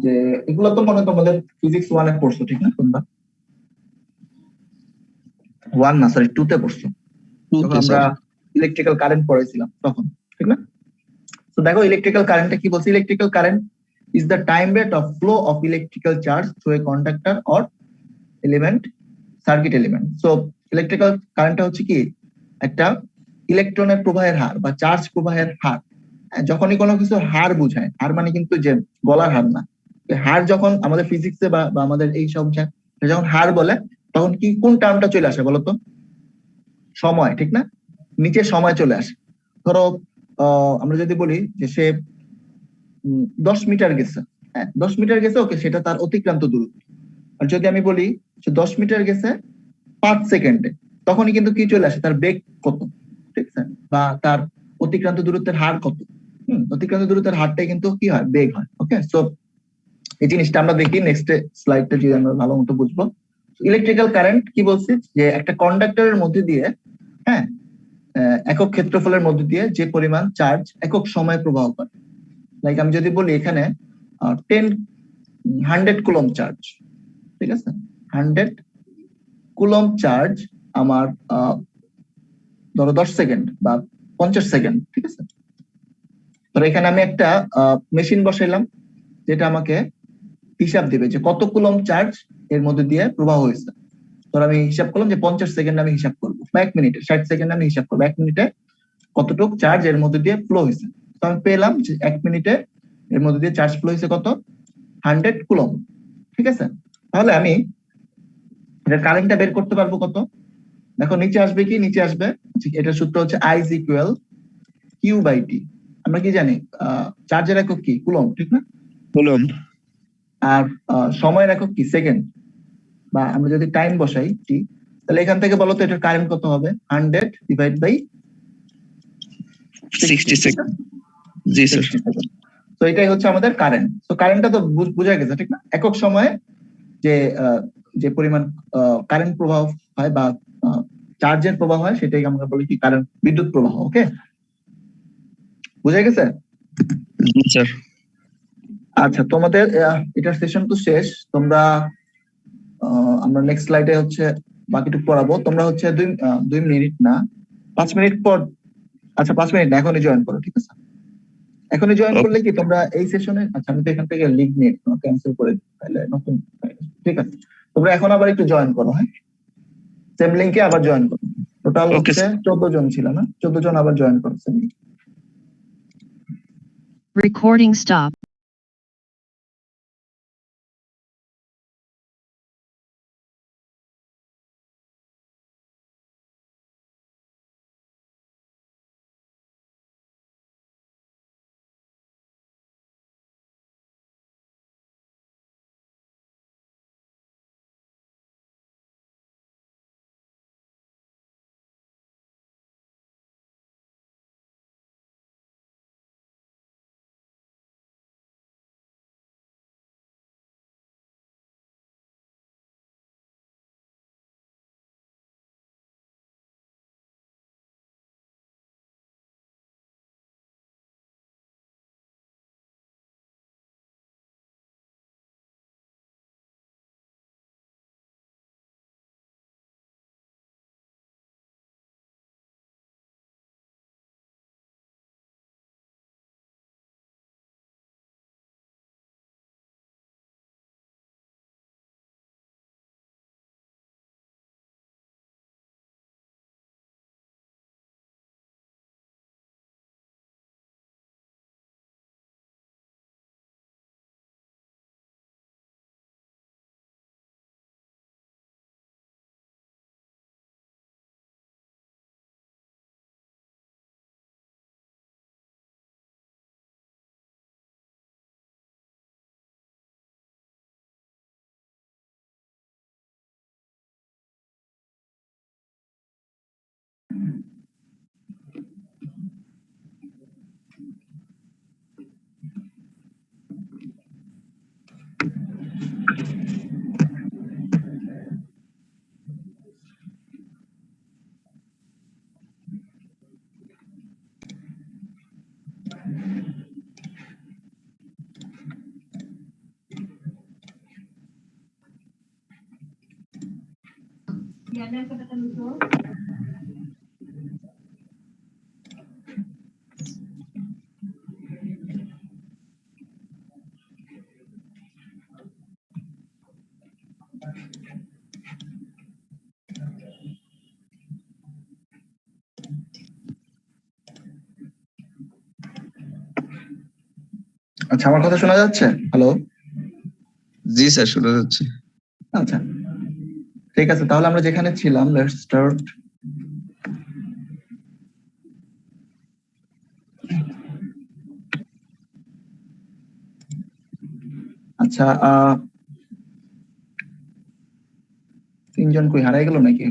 যে এগুলো তো মনে তোমাদের ফিজিক্স 1 এ পড়ছো, ঠিক না? তোমরা 1 না, সরি 2 তে পড়ছো, যখন আমরা ইলেকট্রিক্যাল কারেন্ট পড়াইছিলাম তখন, ঠিক না? তো দেখো ইলেকট্রিক্যাল কারেন্টটা কি বলছে, electrical current is the time rate of flow of electrical charge through a conductor or element, circuit element. So electrical কারেন্টটা হচ্ছে কি একটা ইলেকট্রনের প্রবাহের হার বা চার্জ প্রবাহের হার। যখনই কোনো কিছু হার বোঝায়, হার মানে কিন্তু যে গলার হার না, হার যখন আমাদের ফিজিক্সে বা আমাদের এই সব যখন হার বলে তখন কি কোন টার্মটা চলে আসে বলতো, সময়, ঠিক না? নিচে সময় চলে আসে। ধরো আমরা যদি বলি যে সে 10 মিটার গেছে, হ্যাঁ 10 মিটার গেছে, ওকে, সেটা তার অতিক্রান্ত দূরত্ব। আর যদি আমি বলি সে 10 মিটার গেছে 5 সেকেন্ডে, তখনই কিন্তু কি চলে আসে, তার বেগ কত, ঠিক আছে, বা তার অতিক্রান্ত দূরত্বের হার কত, অতিক্রান্ত দূরত্বের হারটাই কিন্তু কি হয়, বেগ হয়। ওকে, সো এই জিনিসটা আমরা দেখি নেক্সট স্লাইডটা যদি আমরা ভালো মতো বুঝবো। ইলেকট্রিক্যাল কারেন্ট কি বলছি, যে একটা কন্ডাক্টরের মধ্যে দিয়ে, হ্যাঁ, একক ক্ষেত্রফলের মধ্যে দিয়ে যে পরিমাণ চার্জ একক সময়ে প্রবাহ করে। লাইক আমি যদি বলি এখানে 100 কুলম্ব চার্জ, ঠিক আছে, 100 কুলম্ব চার্জ আমার ধরো 10 সেকেন্ড বা 50 সেকেন্ড, ঠিক আছে। তো এখানে আমি একটা মেশিন বসাইলাম যেটা আমাকে হিসাব দিবে যে কত কুলম্ব চার্জ এর মধ্যে দিয়ে প্রবাহ হয়েছে। ধর আমি হিসাব করলাম যে 50 সেকেন্ড আমি হিসাব করবো, বা 1 মিনিটে 60 সেকেন্ড আমি হিসাব করবো 1 মিনিটে কতটুকু চার্জ এর মধ্যে দিয়ে ফ্লো হয়েছে। তো আমি পেলাম যে 1 মিনিটে এর মধ্যে দিয়ে চার্জ ফ্লো হয়েছে কত, 100 কুলম্ব, ঠিক আছে। তাহলে আমি এটার কারেন্টটা বের করতে পারবো কত, দেখো নিচে আসবে কি, নিচে আসবে, এটার সূত্র হচ্ছে I is equal Q/T। আমরা কি জানি চার্জের একক কি, কুলম্ব, ঠিক না? কুলম্ব। আর সময়ের একক কি, সেকেন্ড। বা আমরা যদি টাইম বসাই টি, তাহলে এখান থেকে বলো তো এটার কারেন্ট কত হবে, 100 ডিভাইড বাই 60 সেকেন্ড। জি স্যার। তো এটাই হচ্ছে আমাদের কারেন্ট। তো কারেন্টটা তো বোঝা গেছে, ঠিক না? একক সময়ে যে যে পরিমাণ কারেন্ট প্রবাহ হয় বা চার্জের প্রবাহ হয় সেটাই আমরা বলি কি, কারেন্ট, বিদ্যুৎ প্রবাহ। ওকে, বুঝা গেছে? জি স্যার। আচ্ছা, তোমাদের এটার সেশন তো শেষ। তোমরা আমরা নেক্সট স্লাইডে হচ্ছে বাকিটুকু পড়াবো। তোমরা হচ্ছে 2 মিনিট না 5 মিনিট পর, আচ্ছা 5 মিনিট না, এখনই জয়েন করো, ঠিক আছে? এখনই জয়েন করলে কি তোমরা এই সেশনে, আচ্ছা আমি তো এখান থেকে লিঙ্ক নিয়ে ক্যান্সেল করে দিই, তাহলে নতুন, ঠিক আছে? তোমরা এখন আবার একটু জয়েন করো, হ্যাঁ, সেম লিংকে আবার জয়েন করো। টোটাল হচ্ছে 14 জন ছিল না, 14 জন আবার জয়েন করো সেম লিংকে। Recording stop. আচ্ছা, আমার কথা শোনা যাচ্ছে? হ্যালো? জি স্যার, শোনা যাচ্ছে। আচ্ছা, ঠিক আছে, তাহলে আমরা যেখানে ছিলাম, লেটস স্টার্ট। আচ্ছা, 3 জন কই হারাই গেল নাকি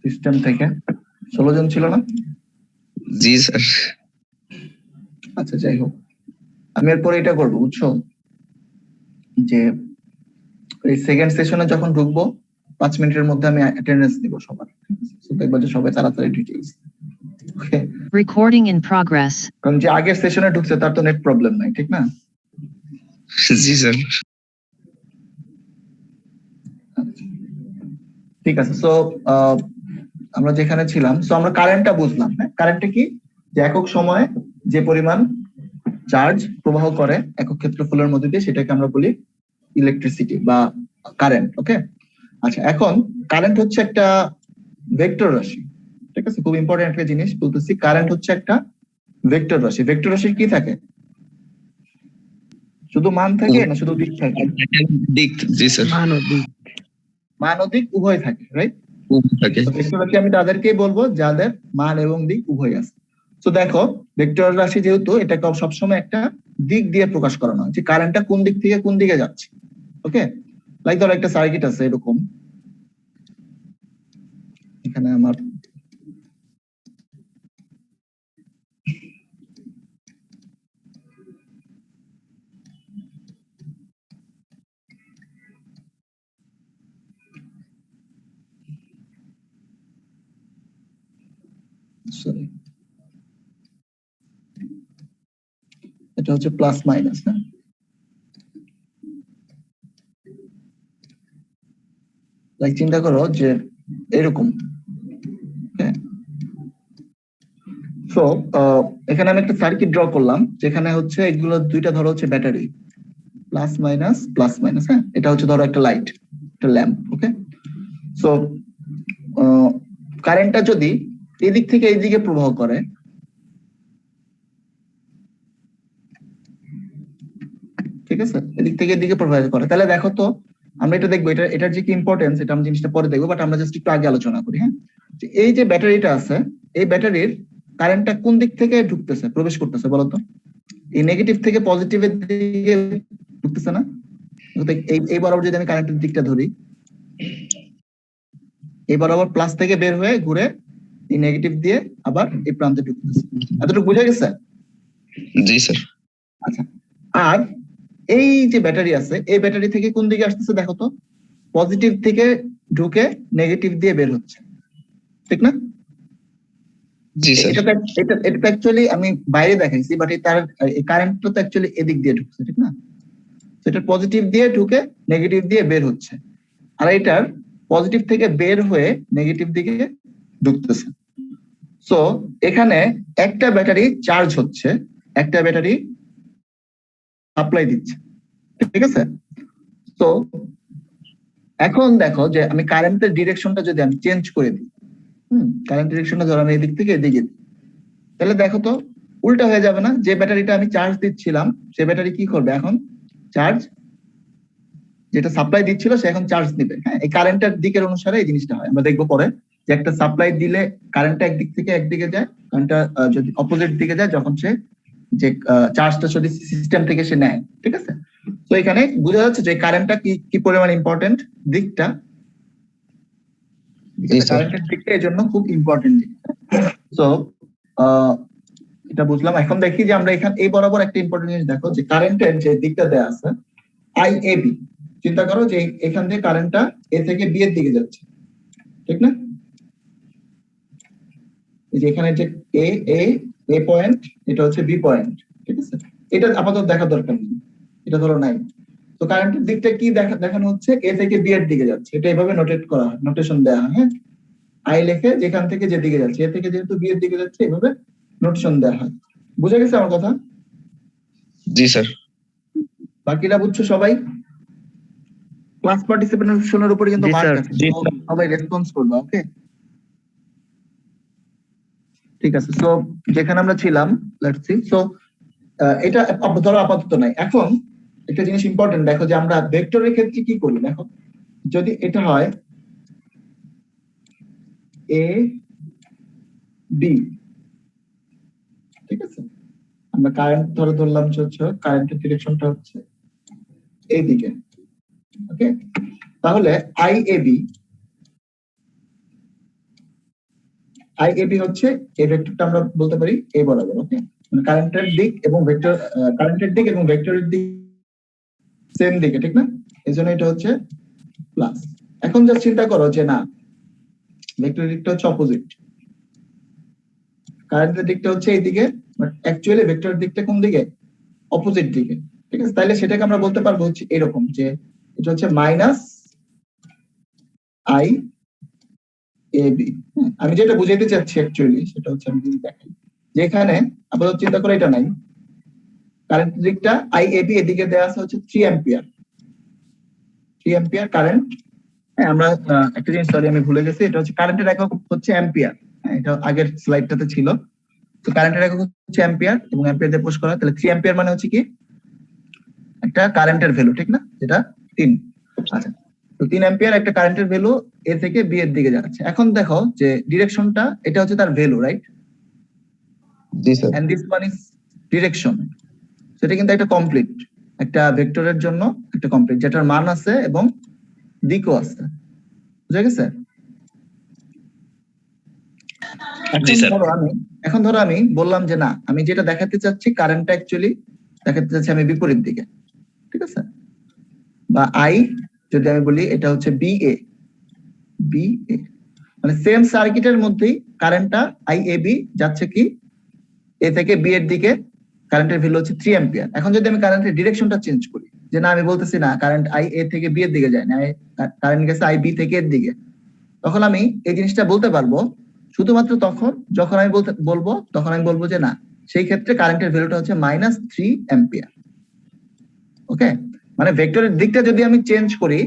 সিস্টেম থেকে? 16 জন ছিল না? জি স্যার। আচ্ছা যাই হোক, আমি এরপরে এটা করবো বুঝছো, যে এই সেকেন্ড সেশনে যখন ঢুকবো 5 মিনিটের মধ্যে আমি অ্যাটেন্ডেন্স দিব সবার, দেখবো যে সবাই তাড়াতাড়ি ঢুকে গেছে। ওকে, Recording in progress. কারণ যে আগের সেশনে ঢুকছে তার তো নেট প্রবলেম নাই, ঠিক না? জি স্যার। ঠিক আছে, সো আমরা যেখানে ছিলাম, সো আমরা কারেন্টটা বুঝলাম। হ্যাঁ, কারেন্টটা কি? যে একক সময়ে যে পরিমাণ চার্জ প্রবাহ করে একক ক্ষেত্রফলের মধ্যে দিয়ে সেটাকে আমরা বলি ইলেকট্রিসিটি বা কারেন্ট। ওকে, আচ্ছা এখন কারেন্ট হচ্ছে একটা ভেক্টর রাশি, ঠিক আছে? খুব ইম্পর্টেন্ট একটা জিনিস বলতেছি, কারেন্ট হচ্ছে একটা ভেক্টর রাশি। ভেক্টর রাশির কি থাকে? শুধু মান থাকে না শুধু দিক থাকে? দিক, জি স্যার। মান ও দিক উভয় থাকে, রাইট? থাকে। ভেক্টর রাশি আমি তাদেরকেই বলবো যাদের মান এবং দিক উভয় আছে। তো দেখো, ভেক্টর রাশি যেহেতু এটাকে সবসময় একটা দিক দিয়ে প্রকাশ করানো হয়, যে কারেন্টটা কোন দিক থেকে কোন দিকে যাচ্ছে। ওকে, লাইক ধরো একটা সার্কিট আছে এরকম, এখানে আমার সরি, এটা হচ্ছে প্লাস মাইনাস। হ্যাঁ, লাইক চিন্তা করো যে এরকম। সো এখানে আমি একটা সার্কিট ড্র করলাম, যেখানে হচ্ছে এগুলো দুইটা ধরো হচ্ছে battery, plus minus plus minus. হ্যাঁ, এটা হচ্ছে ধরো একটা লাইট, একটা ল্যাম্প। ওকে, সো কারেন্টটা যদি এদিক থেকে এইদিকে প্রবাহ করে, ঠিক আছে, এদিক থেকে এদিকে প্রবাহ করে, তাহলে দেখো তো আমরা এটা দেখবো, এটার যে কি ইম্পর্টেন্স এটা আমি জিনিসটা পরে দেখবো, বাট আমরা জাস্ট একটু আগে আলোচনা করি। হ্যাঁ, যে এই যে ব্যাটারিটা আছে, এই ব্যাটারির কারেন্টটা কোন দিক থেকে ঢুকতেছে, প্রবেশ করতেছে বলতো? এই নেগেটিভ থেকে পজিটিভের দিকে ঢুকতেছে না? এই বরাবর যদি আমি কারেন্টের দিকটা ধরি, এই বরাবর প্লাস থেকে বের হয়ে ঘুরে এই নেগেটিভ দিয়ে আবার এই প্রান্তে ঢুকতেছে। এতটুকু বুঝা গেছে? জি স্যার। আচ্ছা, আর এই যে ব্যাটারি আছে, এই ব্যাটারি থেকে কোন দিকে আসতেছে দেখো তো? পজিটিভ থেকে ঢুকে নেগেটিভ দিয়ে বের হচ্ছে, ঠিক না? জি স্যার। এটা অ্যাকচুয়ালি আমি বাইরে দেখাইছি, বাট এই কারেন্টটা তো অ্যাকচুয়ালি এদিক দিয়ে ঢুকছে, ঠিক না? এটা পজিটিভ দিয়ে ঢুকে নেগেটিভ দিয়ে বের হচ্ছে, আর এটার পজিটিভ থেকে বের হয়ে নেগেটিভ দিকে ঢুকতেছে। সো এখানে একটা ব্যাটারি চার্জ হচ্ছে, একটা ব্যাটারি সাপ্লাই দিচ্ছে, ঠিক আছে? তো এখন দেখো যে আমি কারেন্টের ডিরেকশনটা যদি আমি চেঞ্জ করে দিই, কারেন্ট ডিরেকশনটা ধরো আমি এদিক থেকে এদিকে দিই, তাহলে দেখো তো উল্টা হয়ে যাবে না? যে ব্যাটারিটা আমি চার্জ দিচ্ছিলাম সে ব্যাটারি কি করবে এখন? চার্জ, যেটা সাপ্লাই দিচ্ছিল সে এখন চার্জ দিবে। হ্যাঁ, এই কারেন্টের দিকের অনুসারে এই জিনিসটা হয়, আমরা দেখবো পরে যে একটা সাপ্লাই দিলে কারেন্টটা একদিক থেকে একদিকে যায়, কারেন্টটা যদি অপোজিট দিকে যায় যখন সে যে চার্জটা যদি সিস্টেম থেকে সে নেয়, ঠিক আছে? তো এখানে বোঝা যাচ্ছে যে কারেন্টটা কি পরিমাণ ইম্পর্টেন্ট, দিকটা, কারেন্টের দিকটা এই জন্য খুব ইম্পর্টেন্ট দিক। তো এটা বুঝলাম। এখন দেখি যে আমরা এখানে এই বরাবর একটা ইম্পর্টেন্ট জিনিস দেখো, যে কারেন্টের যে দিকটা দেয়া আছে আইএবি, চিন্তা করো যে এখান থেকে কারেন্টটা এ থেকে বি এর দিকে যাচ্ছে, ঠিক না? এই যে এখানে যে এ পয়েন্ট, এটা হচ্ছে বি পয়েন্ট, ঠিক আছে? এটা আপাতত দেখার দরকার নেই, এটা ধরো নাই। তো কারেন্টের দিকটা কি দেখানো হচ্ছে? এ থেকে বি এর দিকে যাচ্ছে, এটা এইভাবে নোটেট করা হয়, নোটেশন দেওয়া হয়। হ্যাঁ, আই লেখে যেখান থেকে যে দিকে যাচ্ছে, এ থেকে যেহেতু বি এর দিকে যাচ্ছে এইভাবে নোটেশন দেওয়া হয়। বুঝা গেছে আমার কথা? জি স্যার। বাকিরা বুঝছো সবাই? ক্লাস পার্টিসিপেশনের উপরে কিন্তু মার্ক আছে, সবাই রেসপন্স করবে। ওকে, ঠিক আছে। সো যেখানে আমরা ছিলাম, লেটস সি। সো এটা ধরো আপাতত নাই। এখন একটা জিনিস ইম্পর্টেন্ট দেখো, যে আমরা ভেক্টরের ক্ষেত্রে কি করি দেখো, যদি এটা হয় এ বি, ঠিক আছে? আমরা কারেন্ট ধরলাম, কারেন্টের ডিরেকশনটা হচ্ছে এইদিকে। ওকে, তাহলে আইএবি হচ্ছে এই ভেক্টরটা আমরা বলতে পারি এ বরাবর। ওকে, মানে কারেন্টের দিক এবং ভেক্টরের দিক সেম দিকে, ঠিক না? এই জন্য এটা হচ্ছে প্লাস। এখন যা চিন্তা করো যে না, ভেক্টরের দিকটা হচ্ছে অপোজিট, কারেন্টের দিকটা হচ্ছে এইদিকে, বাট অ্যাকচুয়ালি ভেক্টরের দিকটা কোন দিকে? অপোজিট দিকে, ঠিক আছে? তাইলে সেটাকে আমরা বলতে পারবো হচ্ছে এরকম যে এটা হচ্ছে মাইনাস আই এ বি। আমি যেটা বুঝাইতে চাচ্ছি অ্যাকচুয়ালি সেটা হচ্ছে, আমি যদি দেখাই যেখানে আপাতত চিন্তা করে এটা নাই, কারেন্ট দিকটা আই এ বি, এদিকে দেওয়া আছে হচ্ছে 3 অ্যাম্পিয়ার, 3 অ্যাম্পিয়ার কারেন্ট। হ্যাঁ, আমরা একটা জিনিস, সরি আমি ভুলে গেছি, এটা হচ্ছে কারেন্টের একক হচ্ছে অ্যাম্পিয়ার। হ্যাঁ, এটা আগের স্লাইডটাতে ছিল। তো কারেন্টের একক হচ্ছে অ্যাম্পিয়ার এবং অ্যাম্পিয়ার দিয়ে প্রকাশ করা, তাহলে 3 অ্যাম্পিয়ার মানে হচ্ছে কি একটা কারেন্টের ভ্যালু, ঠিক না? যেটা 3। আচ্ছা, তো 3 অ্যাম্পিয়ার একটা কারেন্টের ভ্যালু এ থেকে বি এর দিকে যাচ্ছে। এখন দেখো যে ডিরেকশনটা, এটা হচ্ছে তার ভ্যালু, রাইট? জি sir. And this one is direction. সেটা কিন্তু একটা কমপ্লিট, একটা ভেক্টরের জন্য একটা কমপ্লিট, যেটার মান আছে এবং দিকও আছে। বুঝা গেছে? জি স্যার। এখন ধরো আমি বললাম যে না, আমি যেটা দেখাতে চাচ্ছি কারেন্টটা অ্যাকচুয়ালি দেখাতে চাচ্ছি আমি বিপরীত দিকে, ঠিক আছে? বা আই যদি আমি বলি এটা হচ্ছে বি এ, মানে সেম সার্কিটের মধ্যেই কারেন্টটা আই এ বি যাচ্ছে কি এ থেকে বি এর দিকে, কারেন্টের ভ্যালু হচ্ছে 3 অ্যাম্পিয়ার। এখন যদি আমি কারেন্টের ডিরেকশনটা চেঞ্জ করি, যে না আমি বলতেছি না কারেন্ট আই এ থেকে বি এর দিকে যায় না, কারেন্ট গেছে আই বি থেকে এর দিকে, তখন আমি এই জিনিসটা বলতে পারবো শুধুমাত্র তখন যখন আমি বলবো যে না, সেই ক্ষেত্রে কারেন্টের ভ্যালুটা হচ্ছে -3 অ্যাম্পিয়ার। ওকে, মানে ভেক্টরের দিকটা যদি আমি চেঞ্জ করি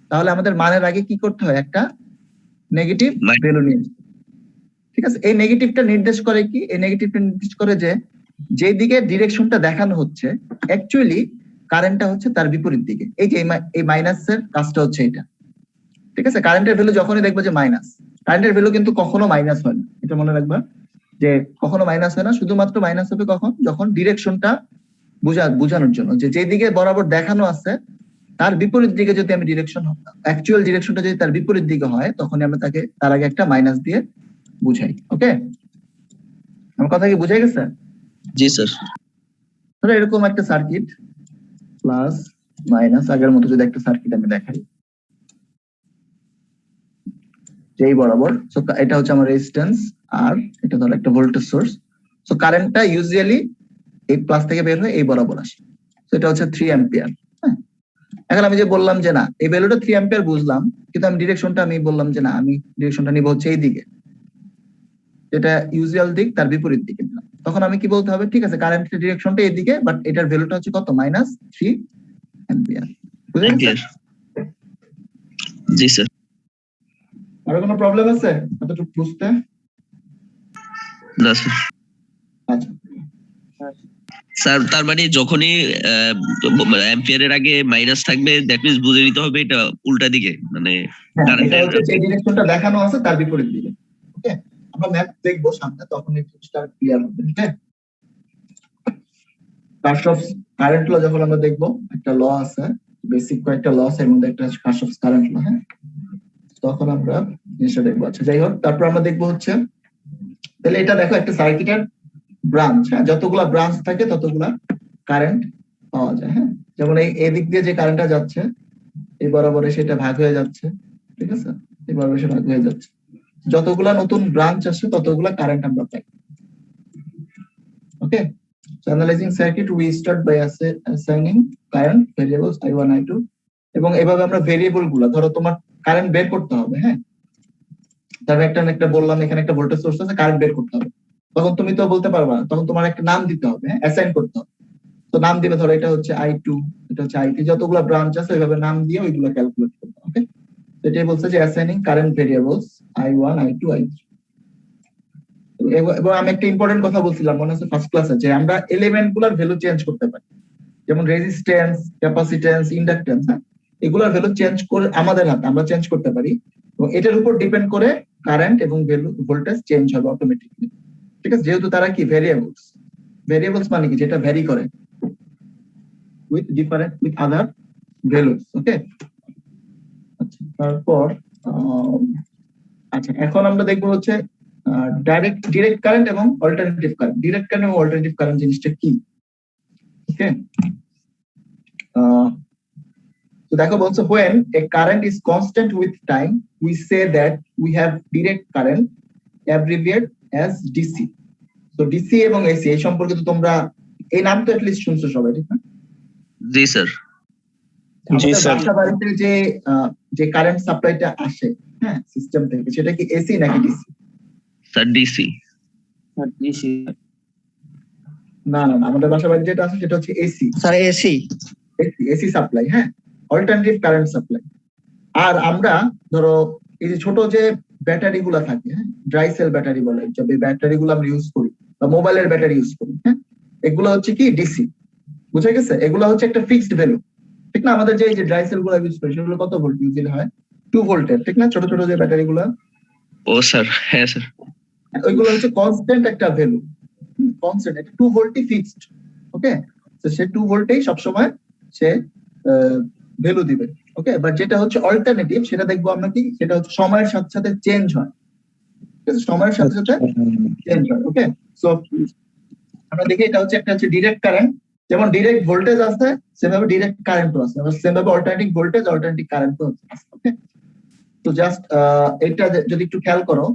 তাহলে আমাদের মানের আগে কি করতে হয়? একটা নেগেটিভ ভ্যালু নিয়ে, ঠিক আছে? এই নেগেটিভটা নির্দেশ করে কি? এই নেগেটিভটা নির্দেশ করে যে যেই দিকে ডিরেকশনটা দেখানো হচ্ছে অ্যাকচুয়ালি কারেন্টটা হচ্ছে তার বিপরীত দিকে। এই যে এই মাইনাসের কাজটা হচ্ছে এটা, ঠিক আছে? কারেন্টের ভ্যালু যখনই দেখবো যে মাইনাস, কারেন্টের ভ্যালু কিন্তু কখনো মাইনাস হয় না, এটা মনে রাখবা যে কখনো মাইনাস হয় না। শুধুমাত্র মাইনাস হবে কখন? যখন ডিরেকশনটা বোঝানোর জন্য, যে যেদিকে বরাবর দেখানো আছে তার বিপরীত দিকে যদি আমি ডিরেকশন, অ্যাকচুয়াল ডিরেকশনটা যদি তার বিপরীত দিকে হয়, তখনই আমরা তাকে তার আগে একটা মাইনাস দিয়ে বুঝাই। ওকে, আমার কথা কি বুঝাই গেছে? জি স্যার। ধরো এরকম একটা সার্কিট, প্লাস মাইনাস আগের মতো যদি একটা সার্কিট আমি দেখাই, যেই বরাবর, সো এটা হচ্ছে আমার রেজিস্ট্যান্স আর এটা ধরো একটা ভোল্টেজ সোর্স। সো কারেন্টটা ইউজুয়ালি এই প্লাস থেকে বের হয়ে এই বরাবর আসে, সো এটা হচ্ছে 3 অ্যাম্পিয়ার। হ্যাঁ, এখন আমি যে বললাম যে না, এই ভ্যালুটা 3 অ্যাম্পিয়ার বুঝলাম, কিন্তু আমি ডিরেকশনটা আমি বললাম যে না, আমি ডিরেকশনটা নিব হচ্ছে এই দিকে, যেটা ইউজুয়াল দিক তার বিপরীত দিকে। তখন আমি কি বলতে হবে? ঠিক আছে, কারেন্টের ডিরেকশনটা এইদিকে, বাট এটার ভ্যালুটা হচ্ছে কত? -3 অ্যাম্পিয়ার। বুঝে গেছে? জি স্যার। আর কোনো প্রবলেম আছে এতটুকু বুঝতে? না স্যার। আচ্ছা, স্যার তার মানে যখনই অ্যাম্পিয়ারের আগে মাইনাস থাকবে, দ্যাট মিন্স বুঝে নিতে হবে এটা উল্টা দিকে, মানে এটা হচ্ছে যে ডিরেকশনটা দেখানো আছে তার বিপরীত দিকে। ওকে, আমরা ম্যাপ দেখবো সামনে, তখন এই জিনিসটা ক্লিয়ার হবে। ওকে, কারশফস কারেন্ট ল যখন আমরা দেখবো, একটা ল আছে, বেসিক কয়েকটা ল আছে, এর মধ্যে একটা হচ্ছে কারশফস কারেন্ট ল। হ্যাঁ, তখন আমরা জিনিসটা দেখবো। আচ্ছা, যাই হোক, তারপর আমরা দেখবো হচ্ছে, তাহলে এটা দেখো একটা সার্কিটের ব্রাঞ্চ। হ্যাঁ, যতগুলা ব্রাঞ্চ থাকে ততগুলা কারেন্ট পাওয়া যায়। হ্যাঁ, যেমন এই দিক দিয়ে যে কারেন্টটা যাচ্ছে, এই বরাবরে সেটা ভাগ হয়ে যাচ্ছে, ঠিক আছে? এই বরাবরে সেটা ভাগ হয়ে যাচ্ছে। যতগুলা নতুন ব্রাঞ্চ আসে ততগুলা কারেন্ট আমরা পাই। ওকে, so analyzing circuit we start by assigning current variables I1 I2, এবং এভাবে আমরা ভেরিয়েবল গুলা, ধরো তোমার কারেন্ট বের করতে হবে। হ্যাঁ, তারপর একটা বললাম এখানে একটা ভোল্টেজ সোর্স আছে, কারেন্ট বের করতে হবে। তখন তুমি তো বলতে পারবা না, তখন তোমার একটা নাম দিতে হবে, হ্যাঁ, অ্যাসাইন করতে হবে। তো নাম দিবে, ধরো এটা হচ্ছে I2, এটা হচ্ছে I3, যতগুলা ব্রাঞ্চ আছে ওইভাবে নাম দিয়ে ওইগুলো ক্যালকুলেট করতে হবে। ওকে, এটাই বলছে যে assigning current variables I1 I2 I3। এবং আমি একটা ইম্পর্টেন্ট কথা বলছিলাম মনে আছে ফার্স্ট ক্লাসে, যে আমরা এলিমেন্ট গুলার ভ্যালু চেঞ্জ করতে পারি, যেমন রেজিস্ট্যান্স, ক্যাপাসিট্যান্স, ইন্ডাকট্যান্স। হ্যাঁ, এগুলোর ভ্যালু চেঞ্জ করে আমাদের হাতে, আমরা চেঞ্জ করতে পারি, এবং এটার উপর ডিপেন্ড করে কারেন্ট এবং ভ্যালু ভোল্টেজ চেঞ্জ হবে অটোমেটিকলি। ঠিক আছে, যেহেতু তারা কি ভেরিয়েবলস, ভেরিয়েবলস মানে কি? যেটা ভ্যারি করে উইথ আদার ভ্যালুস। ওকে, আচ্ছা, তারপর আচ্ছা, এখন আমরা দেখবো হচ্ছে ডিরেক্ট কারেন্ট এবং অল্টারনেটিভ কারেন্ট। ডিরেক্ট কারেন্ট এবং অল্টারনেটিভ কারেন্ট জিনিসটা কি? ওকে, তো দেখো বলছে when a current is constant with time we say that we have direct current abbreviated as DC. তো DC এবং AC এই সম্পর্কে তো তোমরা এই নাম তো এটলিস্ট শুনছো সবাই, ঠিক না? জি স্যার। জি স্যার। বাসা বাড়িতে যে কারেন্ট সাপ্লাইটা আসে হ্যাঁ সিস্টেম থেকে সেটা কি এসি নাকি ডিসি? Sir DC. না না না, আমাদের বাসা বাড়িতে যেটা আছে সেটা হচ্ছে AC. Sir AC. AC supply, হ্যাঁ, অল্টারনেটিভ কারেন্ট সাপ্লাই। আর আমরা ধরো এই যে ছোট যে ব্যাটারি গুলা থাকে, হ্যাঁ, ড্রাই সেল ব্যাটারি বলে, যে ব্যাটারি গুলো আমরা ইউজ করি বা মোবাইলের ব্যাটারি ইউজ করি, হ্যাঁ, এগুলো হচ্ছে কি ডিসি। বুঝা গেছে? এগুলো হচ্ছে একটা ফিক্সড ভ্যালু, ঠিক না? আমাদের যে ড্রাই সেল গুলো ইউজ করি সেগুলো কত ভোল্ট ইউজুয়ালি হয়? 2 ভোল্টের, ঠিক না? ছোট ছোট যে ব্যাটারি গুলো, ও স্যার, হ্যাঁ স্যার। ওইগুলো হচ্ছে কনস্ট্যান্ট একটা ভ্যালু, কনস্ট্যান্ট, এটা 2 ভোল্টই ফিক্সড। ওকে, তো সে 2 ভোল্টেই সবসময় সে ভ্যালু দিবে। ওকে, বাট যেটা হচ্ছে অল্টারনেটিভ সেটা দেখবো আমরা কি, সেটা হচ্ছে সময়ের সাথে সাথে চেঞ্জ হয়, ঠিক আছে? সময়ের সাথে সাথে চেঞ্জ হয়। ওকে, সো আমরা দেখি এটা হচ্ছে একটা হচ্ছে ডিরেক্ট কারেন্ট, যেমন ডিরেক্ট ভোল্টেজ আছে সেভাবে ডিরেক্ট কারেন্টও আছে, আবার সেভাবে অল্টারনেটিভ ভোল্টেজ অল্টারনেটিভ কারেন্টও আছে। ওকে, তো জাস্ট এটা যদি একটু খেয়াল করো,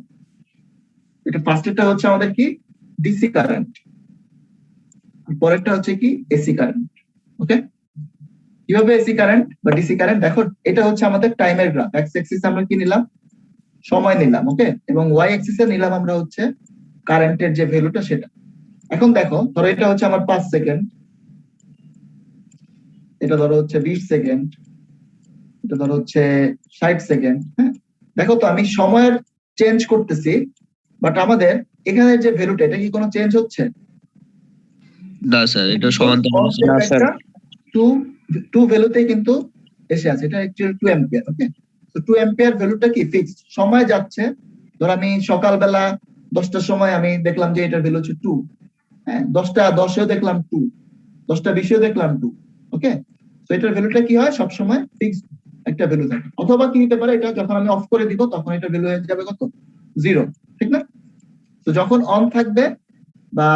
এটা ফার্স্টেরটা হচ্ছে আমাদের কি ডিসি কারেন্ট, পরেরটা হচ্ছে কি এসি কারেন্ট। ওকে, কিভাবে এসি কারেন্ট বা ডিসি কারেন্ট দেখো, এটা হচ্ছে আমাদের টাইমের গ্রাফ। এক্স অ্যাক্সিস আমরা কি নিলাম? সময় নিলাম। ওকে, এবং ওয়াই অ্যাক্সিসে নিলাম আমরা হচ্ছে কারেন্টের যে ভ্যালুটা সেটা। এখন দেখো, ধরো এটা হচ্ছে আমার 5 সেকেন্ড, এটা ধরো হচ্ছে 20 সেকেন্ড, এটা ধরো হচ্ছে 60 সেকেন্ড। হ্যাঁ, দেখো তো আমি সময়ের চেঞ্জ করতেছি, বাট আমাদের এখানে যে ভ্যালুটা এটা কি কোনো চেঞ্জ হচ্ছে? না স্যার, এটা সমান্তরাল আছে। না স্যার। টু ভ্যালুতে কিন্তু এসে আছে, এটা অ্যাকচুয়ালি 2 অ্যাম্পিয়ার। ওকে, তো 2 অ্যাম্পিয়ার ভ্যালুটা কি ফিক্সড, সময় যাচ্ছে। ধর আমি সকালবেলা 10টার সময় আমি দেখলাম যে এটার ভ্যালু হচ্ছে 2, হ্যাঁ, 10টা 10এও দেখলাম 2, 10টা 20এও দেখলাম 2। ওকে, তো এটার ভ্যালুটা কি হয়, সবসময় ফিক্সড একটা ভ্যালু থাকে। অথবা কি হতে পারে, এটা যখন আমি অফ করে দিব তখন এটা ভ্যালু হয়ে যাবে কত? 0, ঠিক না? তো যখন অন থাকবে বা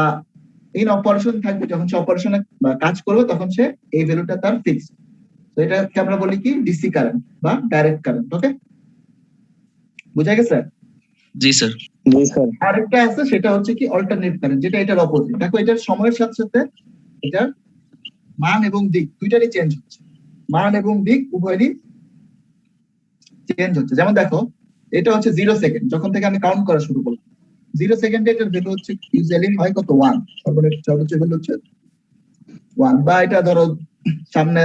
ইন অপারেশন থাকবে, যখন সে অপারেশনে কাজ করবে তখন সে এই ভ্যালুটা তার ফিক্সড। তো এটাকে আমরা বলি কি ডিসি কারেন্ট বা ডাইরেক্ট কারেন্ট। ওকে, বুঝা গেছে? জি স্যার। জি স্যার। আরেকটা আছে সেটা হচ্ছে কি অল্টারনেট কারেন্ট, যেটা এটার অপোজিট। দেখো এটার সময়ের সাথে সাথে এটার মান এবং দিক দুইটারই চেঞ্জ হচ্ছে, মান এবং দিক উভয়েরই চেঞ্জ হচ্ছে। যেমন দেখো এটা হচ্ছে 0 সেকেন্ড, যখন থেকে আমি কাউন্ট করা শুরু করলাম 0 সেকেন্ডে এটার ভ্যালু হচ্ছে ইউজুয়ালি হয় কত? 1, সর্বোচ্চ ভ্যালু হচ্ছে 1। বা এটা ধরো সামনে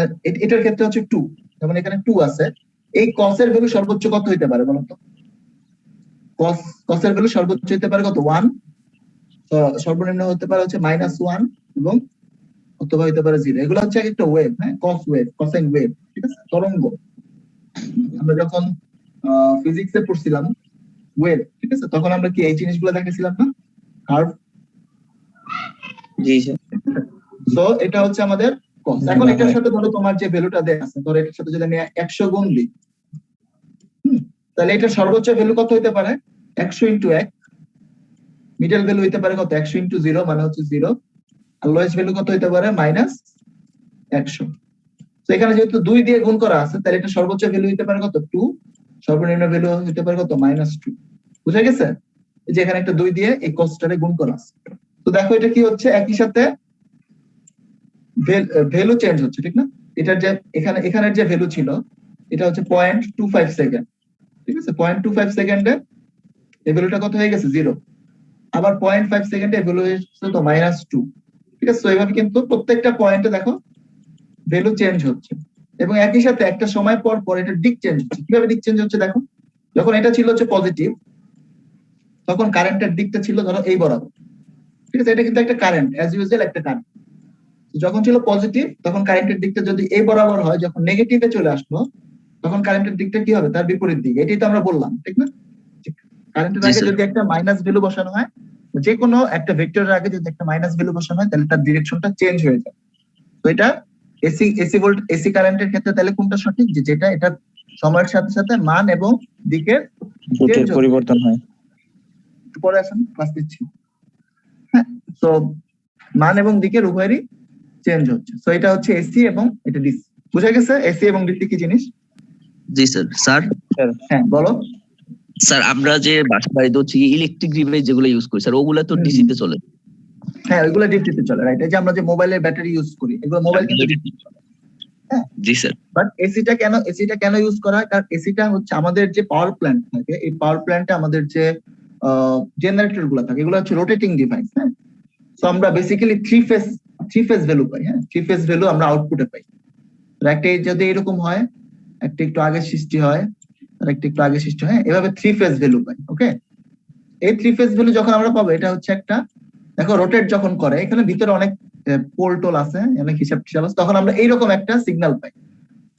এটার ক্ষেত্রে হচ্ছে 2, যেমন এখানে 2 আছে, এই cos এর ভ্যালু সর্বোচ্চ কত হতে পারে বলো তো? cos এর ভ্যালু সর্বোচ্চ হতে পারে কত? 1, সর্বনিম্ন হতে পারে হচ্ছে -1 এবং অথবা হতে পারে 0। এগুলো হচ্ছে একটা ওয়েভ, হ্যাঁ, cos ওয়েভ, কোসাইন ওয়েভ, ঠিক আছে, তরঙ্গ। আমরা যখন ফিজিক্সে পড়ছিলাম ওয়েভ, ঠিক আছে, তখন আমরা কি এই জিনিসগুলো দেখেছিলাম না, কার্ভ? জি স্যার। সো এটা হচ্ছে আমাদের cos। এখন এটার সাথে ধরো তোমার যে ভ্যালুটা দেয়া আছে, ধরো এটার সাথে যদি আমি 100 গুণ দিই, তাহলে এটা সর্বোচ্চ ভ্যালু কত হতে পারে? 100 ইনটু 1। মিডল ভ্যালু হতে পারে কত? 100 ইনটু 0 মানে হচ্ছে 0। আর লোয়েস্ট ভ্যালু কত হতে পারে? -100। তো এখানে যেহেতু 2 দিয়ে গুণ করা আছে, তাহলে এটা সর্বোচ্চ ভ্যালু হতে পারে কত? 2। সর্বনিম্ন ভ্যালু হতে পারে কত? -2। বুঝা গেছে? এই যে এখানে একটা 2 দিয়ে এই কস্টটারে গুণ করা আছে। তো দেখো এটা কি হচ্ছে, একই সাথে ভ্যালু চেঞ্জ হচ্ছে, ঠিক না? এটার যে এখানের যে ভ্যালু ছিল এটা হচ্ছে 0.25 সেকেন্ড, ঠিক আছে? 0.25 সেকেন্ডে এই ভ্যালুটা কত হয়ে গেছে? 0। আবার 0.5 সেকেন্ডে এই ভ্যালু হচ্ছে তো -2, ঠিক আছে? তো এইভাবে কিন্তু প্রত্যেকটা পয়েন্টে দেখো ভ্যালু চেঞ্জ হচ্ছে, এবং একই সাথে একটা সময় পর পর এটা দিক চেঞ্জ হচ্ছে। কিভাবে দিক চেঞ্জ হচ্ছে দেখো, যখন এটা ছিল হচ্ছে পজিটিভ তখন কারেন্টের দিকটা ছিল ধরো এই বরাবর, ঠিক আছে? এটা কিন্তু একটা কারেন্ট, অ্যাজ ইউজুয়াল একটা কারেন্ট। যখন ছিল পজিটিভ তখন কারেন্টের দিকটা যদি এই বরাবর হয়, যখন নেগেটিভে চলে আসলো তখন কারেন্টের দিকটা কি হবে? তার বিপরীত দিকে। এটাই তো আমরা বললাম, ঠিক না? কারেন্টের আগে যদি একটা মাইনাস ভ্যালু বসানো হয়, যে কোনো একটা ভেক্টরের আগে যদি একটা মাইনাস ভ্যালু বসানো হয় তাহলে তার ডিরেকশনটা চেঞ্জ হয়ে যায়। তো এটা এসি কারেন্টের ক্ষেত্রে তাহলে কোনটা সঠিক? যেটা এটা সময়ের সাথে সাথে মান এবং দিকের পরিবর্তন হয়। পরে আসেন, ক্লাস দিচ্ছি। হ্যাঁ, তো মান এবং দিকের উভয়েরই চেঞ্জ হচ্ছে। তো এটা হচ্ছে এসি এবং এটা ডিসি। বুঝা গেছে এসি এবং ডিসি কি জিনিস? জি স্যার। স্যার হ্যাঁ বলো। স্যার আমরা যে বাসা বাড়িতে হচ্ছে ইলেকট্রিক ডিভাইস যেগুলো ইউজ করি স্যার, ওগুলা তো ডিসি তে চলে। হ্যাঁ ওইগুলো ডিসিতে চলে, রাইট। এই যে আমরা যে মোবাইলের ব্যাটারি ইউজ করি, এগুলো মোবাইল কিন্তু DC তে চলে। হ্যাঁ জি স্যার। বাট এসিটা কেন ইউজ করা হয়? কারণ এসিটা হচ্ছে আমাদের যে পাওয়ার প্ল্যান্ট থাকে, এই পাওয়ার প্ল্যান্টে আমাদের যে জেনারেটর গুলো থাকে, এগুলো হচ্ছে রোটেটিং ডিভাইস। হ্যাঁ, তো আমরা বেসিক্যালি থ্রি ফেজ ভ্যালু পাই। হ্যাঁ, থ্রি ফেজ ভ্যালু আমরা আউটপুটে পাই। তো একটা যদি এরকম হয়, একটা একটু আগে সৃষ্টি হয়, আর একটা একটু আগে সৃষ্টি হয়, এভাবে থ্রি ফেজ ভ্যালু পাই। ওকে, এই থ্রি ফেজ ভ্যালু যখন আমরা পাবো, এটা হচ্ছে একটা, দেখো রোটেট যখন করে, এখানে ভিতরে অনেক পোল টোল আছে, অনেক হিসাব টিসাব আছে, তখন আমরা এইরকম একটা সিগন্যাল পাই।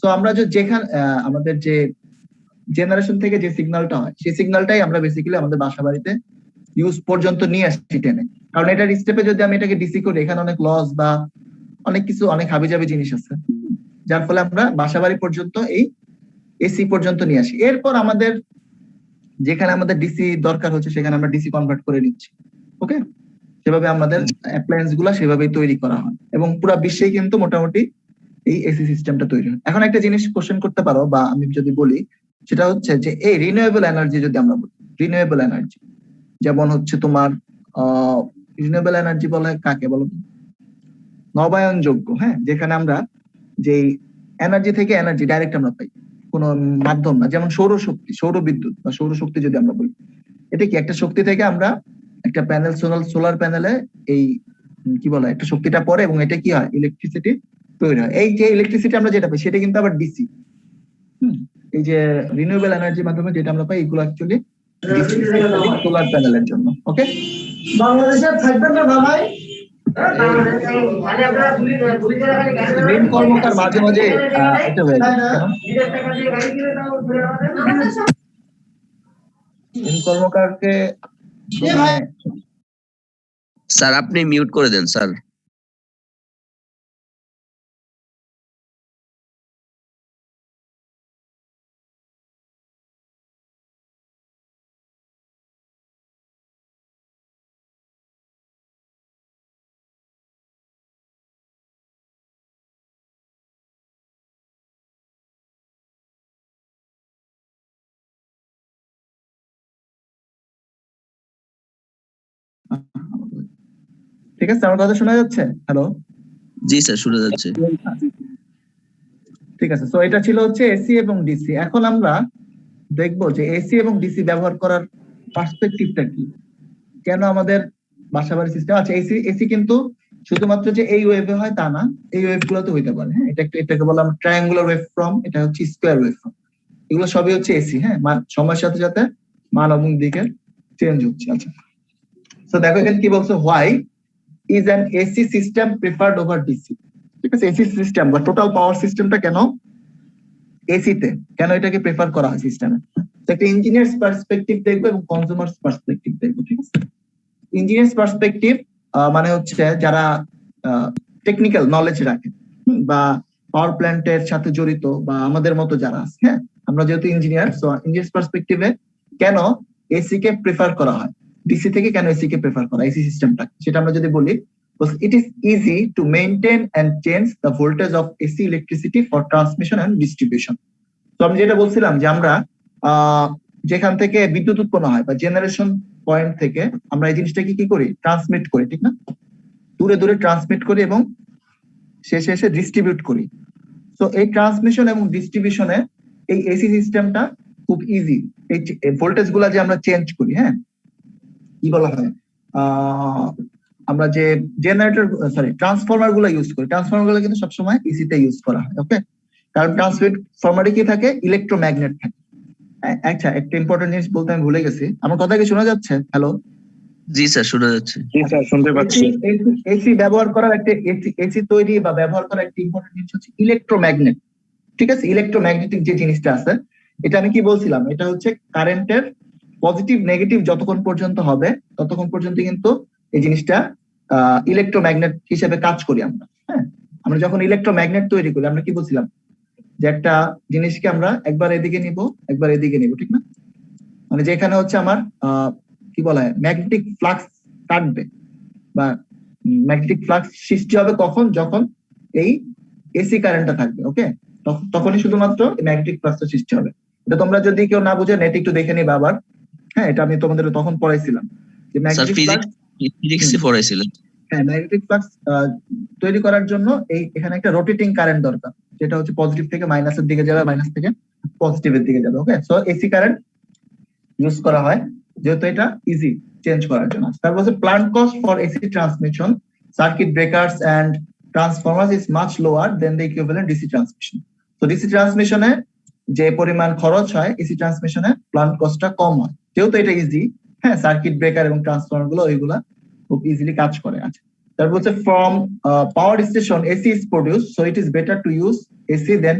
তো আমরা যেখানে আমাদের যে জেনারেশন থেকে যে সিগন্যালটা হয়, সেই সিগন্যালটাই আমরা বেসিক্যালি আমাদের বাসা বাড়িতে ইউজ পর্যন্ত নিয়ে আসছি টেনে। কারণ এটার স্টেপে যদি আমি এটাকে ডিসি করি, এখানে অনেক লস বা অনেক কিছু, অনেক হাবিজাবি জিনিস আছে, যার ফলে আমরা বাসা বাড়ি পর্যন্ত এই এসি পর্যন্ত নিয়ে আসি। এরপর আমাদের যেখানে আমাদের ডিসি দরকার হচ্ছে, সেখানে আমরা ডিসি কনভার্ট করে নিচ্ছি। ওকে, সেভাবে আমাদের অ্যাপ্লায়েন্স গুলা সেভাবেই তৈরি করা হয়, এবং পুরো বিশ্বেই কিন্তু মোটামুটি এই এসি সিস্টেমটা তৈরি হয়। এখন একটা জিনিস কোশ্চেন করতে পারো, বা আমি যদি বলি, সেটা হচ্ছে যে এই রিনিউয়েবল এনার্জি যদি আমরা বলি, রিনিউয়েবল এনার্জি যেমন হচ্ছে তোমার রিনিউয়েবল এনার্জি বলে কাকে বলো? নবায়নযোগ্য। হ্যাঁ, যেখানে আমরা যে এনার্জি থেকে এনার্জি ডাইরেক্ট আমরা পাই, কোনো মাধ্যম না। যেমন সৌরশক্তি, সৌরবিদ্যুৎ বা সৌরশক্তি যদি আমরা বলি, এটা কি একটা শক্তি থেকে আমরা একটা প্যানেল, সোলার প্যানেলে এই কি বলে একটা শক্তিটা পড়ে, এবং এটা কি হয়, ইলেকট্রিসিটি তৈরি হয়। এই যে ইলেকট্রিসিটি আমরা যেটা পাই, সেটা কিন্তু আবার ডিসি। এই যে রিনিউয়েবল এনার্জির মাধ্যমে যেটা আমরা পাই, এগুলো অ্যাকচুয়ালি সোলার প্যানেলের জন্য। ওকে, বাংলাদেশে থাকবেন না ভাই? মেইন কর্মকার মাঝে মাঝে এটা হয়ে যায় কেন? মেইন কর্মকারকে স্যার আপনি মিউট করে দেন স্যার। ঠিক আছে, আমার কথা শোনা যাচ্ছে? হ্যালো, জি স্যার শোনা যাচ্ছে। ঠিক আছে। তো এটা ছিল হচ্ছে এসি এবং ডিসি। এখন আমরা দেখবো যে এসি এবং ডিসি ব্যবহার করার পার্সপেক্টিভটা কি, কেন আমাদের বাসাবাড়ি সিস্টেম। আচ্ছা, এসি কিন্তু শুধুমাত্র যে এই ওয়েভে হয় তা না, এই ওয়েভ গুলোতে হইতে পারে। হ্যাঁ, এটাকে বললাম ট্রায়াঙ্গুলার ওয়েভ ফর্ম, এটা হচ্ছে স্কোয়ার ওয়েভ ফর্ম, এগুলো সবই হচ্ছে এসি। হ্যাঁ, সময়ের সাথে সাথে মান এবং দিকে চেঞ্জ হচ্ছে। আচ্ছা, তো দেখো এখানে কি বলছে, why is an AC system preferred over DC. ঠিক আছে, এসি সিস্টেম বা টোটাল পাওয়ার সিস্টেমটা কেন এসিতে, কেন এটাকে প্রেফার করা হয় সিস্টেমে। একটা ইঞ্জিনিয়ার্স পার্সপেক্টিভ দেখবো এবং কনজিউমার্স পার্সপেক্টিভ দেখবো। ঠিক আছে, ইঞ্জিনিয়ার্স পার্সপেক্টিভ মানে হচ্ছে যারা টেকনিক্যাল নলেজ রাখে, বা পাওয়ার প্ল্যান্টের সাথে জড়িত, বা আমাদের মতো যারা আছে। হ্যাঁ, আমরা যেহেতু ইঞ্জিনিয়ার, সো ইঞ্জিনিয়ার্স পার্সপেক্টিভে কেন এসি কে প্রেফার করা হয়, ডিসি থেকে কেন এসি কে প্রেফার করা, এসি সিস্টেমটা, সেটা আমরা যদি বলি, it is easy to maintain and change the voltage of AC electricity for transmission and distribution. তো আমি যেটা বলছিলাম যে আমরা যেখান থেকে বিদ্যুৎ উৎপন্ন হয়, বা জেনারেশন পয়েন্ট থেকে আমরা এই জিনিসটাকে কি করি, ট্রান্সমিট করি, ঠিক না? দূরে দূরে ট্রান্সমিট করি এবং শেষে এসে ডিস্ট্রিবিউট করি। তো এই ট্রান্সমিশন এবং ডিস্ট্রিবিউশনে এই এসি সিস্টেমটা খুব ইজি। এই ভোল্টেজ গুলা যে আমরা চেঞ্জ করি, হ্যাঁ, কি বলা হয়, আমরা যে জেনারেটর ট্রান্সফরমার গুলো ইউজ করি, ট্রান্সফরমার গুলো কিন্তু সবসময় এসিতে ইউজ করা হয়। ওকে, কারণ ট্রান্সফরমারে কি থাকে, ইলেকট্রোম্যাগনেট থাকে। আচ্ছা, একটা ইম্পর্টেন্ট জিনিস বলতে আমি ভুলে গেছি, আমার কথা কি শোনা যাচ্ছে? হ্যালো, জি স্যার শোনা যাচ্ছে। জি স্যার শুনতে পাচ্ছি। এসি ব্যবহার করার একটা, এসি তৈরি বা ব্যবহার করার একটা ইম্পর্টেন্ট জিনিস হচ্ছে ইলেকট্রোম্যাগনেট। ঠিক আছে, ইলেকট্রোম্যাগনেটিক যে জিনিসটা আছে, এটা আমি কি বলছিলাম, এটা হচ্ছে কারেন্টের পজিটিভ নেগেটিভ যতক্ষণ পর্যন্ত হবে, ততক্ষণ পর্যন্ত কিন্তু এই জিনিসটা ইলেকট্রোম্যাগনেট হিসেবে কাজ করি আমরা। হ্যাঁ, আমরা যখন ইলেকট্রোম্যাগনেট তৈরি করি, আমরা কি বলছিলাম, যে একটা জিনিসকে আমরা একবার এদিকে নিব, একবার এদিকে নিব, ঠিক না? মানে যেখানে হচ্ছে আমার কি বলা হয় ম্যাগনেটিক ফ্লাক্স কাটবে বা ম্যাগনেটিক ফ্লাক্স সৃষ্টি হবে কখন, যখন এই এসি কারেন্টটা থাকবে। ওকে, তখনই শুধুমাত্র ম্যাগনেটিক ফ্লাক্সটা সৃষ্টি হবে। এটা তোমরা যদি কেউ না বুঝে নেট একটু দেখে নিবা আবার। হ্যাঁ, এটা আমি তোমাদের তখন পড়াইছিলাম যে স্যার ম্যাগনেটিক ফ্লাক্স, ফিজিক্সে পড়াইছিলেন। হ্যাঁ ম্যাগনেটিক ফ্লাক্স তৈরি করার জন্য এখানে একটা রোটেটিং কারেন্ট দরকার, যেটা হচ্ছে পজিটিভ থেকে মাইনাসের দিকে যাবে, মাইনাস থেকে পজিটিভের দিকে যাবে। ওকে, সো এসি কারেন্ট ইউজ করা হয় যেহেতু এটা ইজি চেঞ্জ করার জন্য। তারপর হচ্ছে plant cost for AC transmission circuit breakers and transformers is much lower than the equivalent DC transmission. তো ডিসি ট্রান্সমিশনে যে পরিমাণ খরচ হয় এসি ট্রান্সমিশনে প্ল্যান্ট কস্টটা কম হয় যেহেতু এটা ইজি। হ্যাঁ, সার্কিট ব্রেকার এবং ট্রান্সফরমার গুলো ওইগুলা খুব ইজিলি কাজ করে। আচ্ছা, তারপর হচ্ছে from power station AC is produce, so it is better to use AC then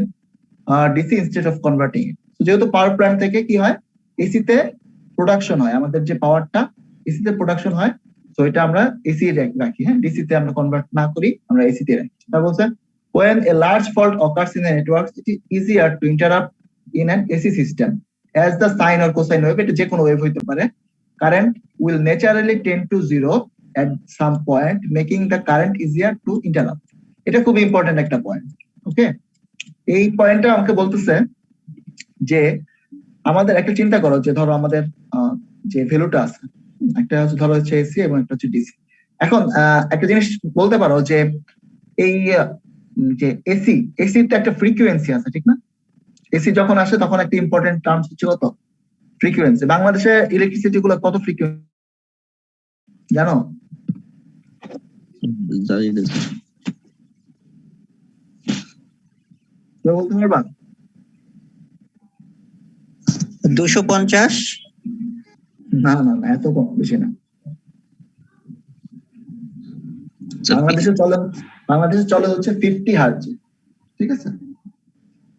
DC instead of converting it. যেহেতু পাওয়ার প্ল্যান্ট থেকে কি হয় এসিতে প্রোডাকশন হয়, আমাদের যে পাওয়ারটা এসিতে প্রোডাকশন হয়, তো এটা আমরা এসি রাখি। হ্যাঁ, ডিসিতে আমরা কনভার্ট না করি, আমরা এসিতে রাখি। তারপর হচ্ছে when a large fault occurs in the network it is easier to interrupt in an AC system as the sine or cosine wave, এটা যে কোনো ওয়েভ হইতে পারে, current will naturally tend to zero at some point making the current easier to interrupt. এটা খুব important একটা point. ওকে, এই পয়েন্টটা আমাকে বলতেছে যে আমাদের একটা চিন্তা করো যে ধরো আমাদের যে ভ্যালুটা আছে, একটা হচ্ছে ধরো হচ্ছে এসি এবং একটা হচ্ছে ডিসি। এখন একটা জিনিস বলতে পারো যে এই যে এসিতে একটা ফ্রিকোয়েন্সি আছে, ঠিক না? এসি যখন আসে তখন একটা ইম্পর্টেন্ট টার্মস হচ্ছে কত, ফ্রিকোয়েন্সি। বাংলাদেশে ইলেকট্রিসিটি গুলো কত ফ্রিকোয়েন্সি জানো? জানি না। কেউ বলতে পারবা? 250। না না না, এত কম, বেশি না। স্যার, বাংলাদেশে চলে হচ্ছে 50 হার্জ, ঠিক আছে?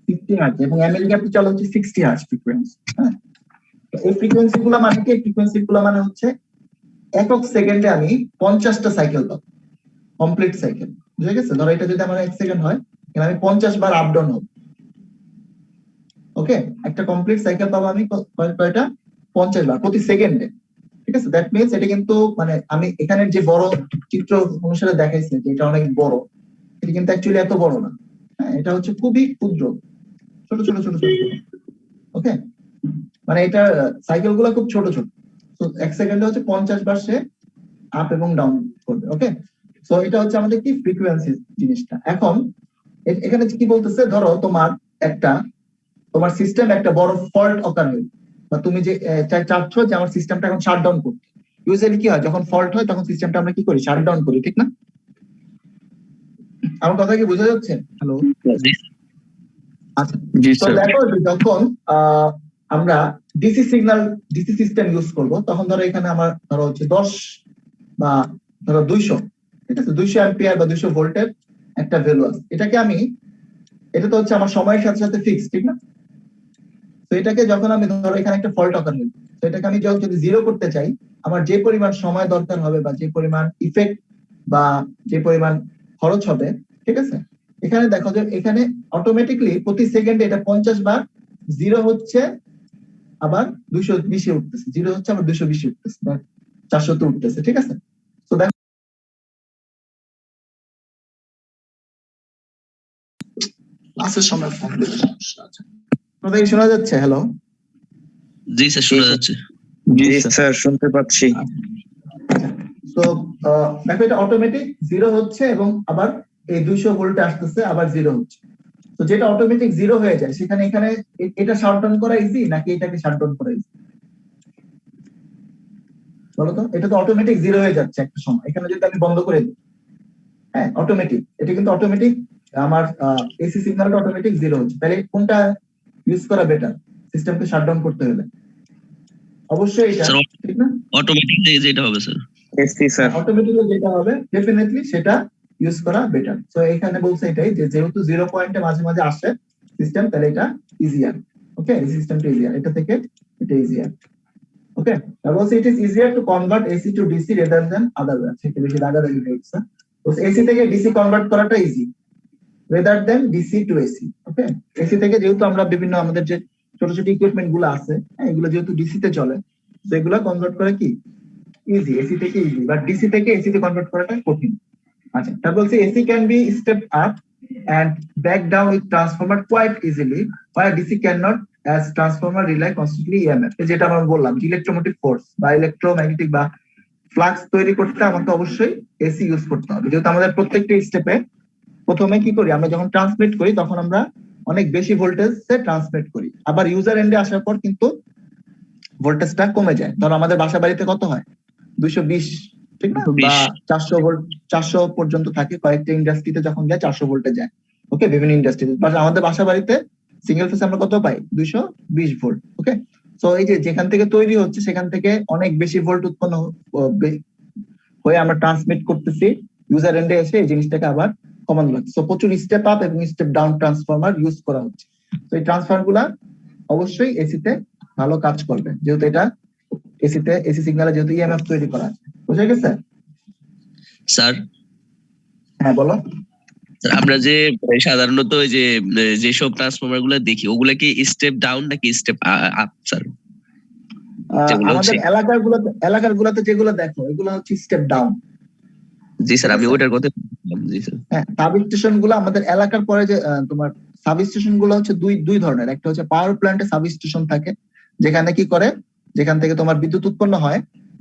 50 হার্জ, এবং আমেরিকাতে চলে হচ্ছে 60 হার্জ ফ্রিকোয়েন্সি। হ্যাঁ, এই ফ্রিকোয়েন্সি গুলো মানে কি? ফ্রিকোয়েন্সি গুলো মানে হচ্ছে একক সেকেন্ডে আমি 50টা সাইকেল পাবো, কমপ্লিট সাইকেল। বুঝে গেছে? ধরো এটা যদি আমার 1 সেকেন্ড হয়, তাহলে আমি 50 বার আপ ডাউন হবো। ওকে, একটা কমপ্লিট সাইকেল পাবো আমি কয়টা? 50 বার প্রতি সেকেন্ডে। ঠিক আছে, দ্যাট মিনস এটা কিন্তু মানে আমি এখানে যে বড় চিত্র অনুসারে দেখাইছে যে এটা অনেক বড়, এটা কিন্তু অ্যাকচুয়ালি এত বড় না। হ্যাঁ, এটা হচ্ছে খুবই ক্ষুদ্র, ছোট ছোট ছোট ছোট। ওকে, মানে এটা সাইকেল গুলো খুব ছোট ছোট। তো 1 সেকেন্ডে হচ্ছে 50 বার সে আপ এবং ডাউন করবে। ওকে, সো এটা হচ্ছে আমাদের কি ফ্রিকোয়েন্সি জিনিসটা। এখন এখানে কি বলতেছে, ধরো তোমার সিস্টেম একটা বড় ফল্ট অকার হয়ে, বা তুমি যে চাচ্ছ যে আমার সিস্টেমটা এখন শাটডাউন করতে। ইউজুয়ালি কি হয়, যখন ফল্ট হয় তখন সিস্টেমটা আমরা কি করি, শাটডাউন করি, ঠিক না? আমার কথা কি বোঝা যাচ্ছে? হ্যালো, আচ্ছা। তো দেখো যে যখন আমরা ডিসি সিস্টেম ইউজ করব, তখন ধরো এখানে আমার ধরো হচ্ছে 10 বা ধরো 200, ঠিক আছে, 200 অ্যাম্পিয়ার বা 200 ভোল্টের একটা ভ্যালু আছে। এটা তো হচ্ছে আমার সময়ের সাথে সাথে ফিক্স, ঠিক না? তো এটাকে যখন আমি ধরো এখানে একটা ফল্ট অকার হলো, তো এটাকে আমি যদি জিরো করতে চাই, আমার যে পরিমাণ সময় দরকার হবে বা যে পরিমাণ ইফেক্ট বা যে পরিমাণ খরচ হবে, ঠিক আছে, এখানে দেখো যে এখানে অটোমেটিকলি প্রতি সেকেন্ডে এটা 50 বার জিরো হচ্ছে, আবার 220 উঠতেছে, জিরো হচ্ছে আবার 220 উঠতেছে, 400 উঠতেছে, ঠিক আছে? তো দেখো ক্লাসের সময় ফোন দিতে সমস্যা আছে। আপনাদের কি শোনা যাচ্ছে? হ্যালো, জি স্যার, শোনা যাচ্ছে। জি স্যার, শুনতে পাচ্ছি। তো দেখো এটা অটোমেটিক জিরো হচ্ছে এবং আবার এই 200 ভোল্টে আসতেছে, আবার জিরো হচ্ছে। তো যেটা অটোমেটিক জিরো হয়ে যায়, সেখানে এখানে এটা শাটডাউন করা ইজি নাকি এটাকে শাটডাউন করা ইজি বলো তো? এটা তো অটোমেটিক জিরো হয়ে যাচ্ছে একটা সময়, এখানে যদি আমি বন্ধ করে দিই, হ্যাঁ অটোমেটিক, এটা কিন্তু অটোমেটিক আমার এসি সিগন্যালটা অটোমেটিক জিরো হচ্ছে। তাহলে কোনটা ইউজ করা বেটার সিস্টেমকে শাটডাউন করতে হলে? অবশ্যই এটা, ঠিক না? অটোমেটিক যেটা হবে স্যার, এসি স্যার, অটোমেটিক্যালি যেটা হবে ডেফিনেটলি সেটা ইউজ করা বেটার। সো এখানে বলছে এটাই যে যেহেতু 0 পয়েন্টে মাঝে মাঝে আসে সিস্টেম, তাহলে এটা ইজিয়ার। ওকে, এই সিস্টেমটা ইজিয়ার, এটা থেকে এটা ইজিয়ার। ওকে, তারপর it is easier to convert AC two DC rather than other way. সেটা বেশি দাগাদাগি হচ্ছে। তো এসি থেকে ডিসি কনভার্ট করাটা easy rather than DC to AC. Okay, AC থেকে যেহেতু আমরা বিভিন্ন আমাদের যে ছোট ছোট ইকুইপমেন্ট গুলো আছে, হ্যাঁ, এগুলো যেহেতু ডিসি তে চলে, সেগুলো কনভার্ট করা কি ইজি, এসি থেকে ইজি, বাট ডিসি থেকে এসি তে কনভার্ট করাটা কঠিন। আচ্ছা, তারপর বলছে AC can be step up and back down with transformer quite easily, while DC cannot, as transformer rely constantly EMF। যেটা আমরা বললাম ইলেকট্রোমোটিভ ফোর্স বা ইলেকট্রোম্যাগনেটিক বা ফ্লাক্স তৈরি করতে আমাকে অবশ্যই এসি ইউজ করতে হবে, যেহেতু আমাদের প্রত্যেকটা স্টেপে প্রথমে কি করি, আমরা যখন ট্রান্সমিট করি তখন আমরা অনেক বেশি ভোল্টেজে ট্রান্সমিট করি, আবার ইউজার এন্ডে আসার পর কিন্তু ভোল্টেজটা কমে যায়। ধরো আমাদের বাসা বাড়িতে কত হয় 220, ঠিক না, বা 400 ভোল্ট, 400 পর্যন্ত থাকে কয়েকটা ইন্ডাস্ট্রিতে, যখন যায় 400 ভোল্টে যায়। ওকে, বিভিন্ন ইন্ডাস্ট্রিতে, আমাদের বাসা বাড়িতে সিঙ্গেল ফেজ আমরা কত পাই 220 ভোল্ট। ওকে, তো এই যে যেখান থেকে তৈরি হচ্ছে সেখান থেকে অনেক বেশি ভোল্ট উৎপন্ন হয়ে আমরা ট্রান্সমিট করতেছি ইউজার এন্ডে এসে এই জিনিসটাকে আবার কমানো লাগছে। তো প্রচুর স্টেপ আপ এবং স্টেপ ডাউন ট্রান্সফরমার ইউজ করা হচ্ছে। তো এই ট্রান্সফরমার গুলা অবশ্যই এসিতে ভালো কাজ করবে, যেহেতু এটা এসিতে এসি সিগন্যালে যেহেতু ইএমএফ তৈরি করা আছে। বুঝা গেছে স্যার? হ্যাঁ বলো। আমরা যে সাধারণত ওই যে যেসব ট্রান্সফরমার গুলো দেখি ওগুলা কি স্টেপ ডাউন নাকি স্টেপ আপ স্যার? আমাদের এলাকার গুলাতে যেগুলো দেখো এগুলো হচ্ছে স্টেপ ডাউন। জি স্যার, আমি ওটার কথা বলছিলাম। জি স্যার। হ্যাঁ, সাব স্টেশন গুলো আমাদের এলাকার পরে যে তোমার সাব স্টেশন গুলো হচ্ছে দুই ধরনের। একটা হচ্ছে পাওয়ার প্ল্যান্টে সাব স্টেশন থাকে, যেখানে কি করে, যেখান থেকে তোমার বিদ্যুৎ উৎপন্ন হয়,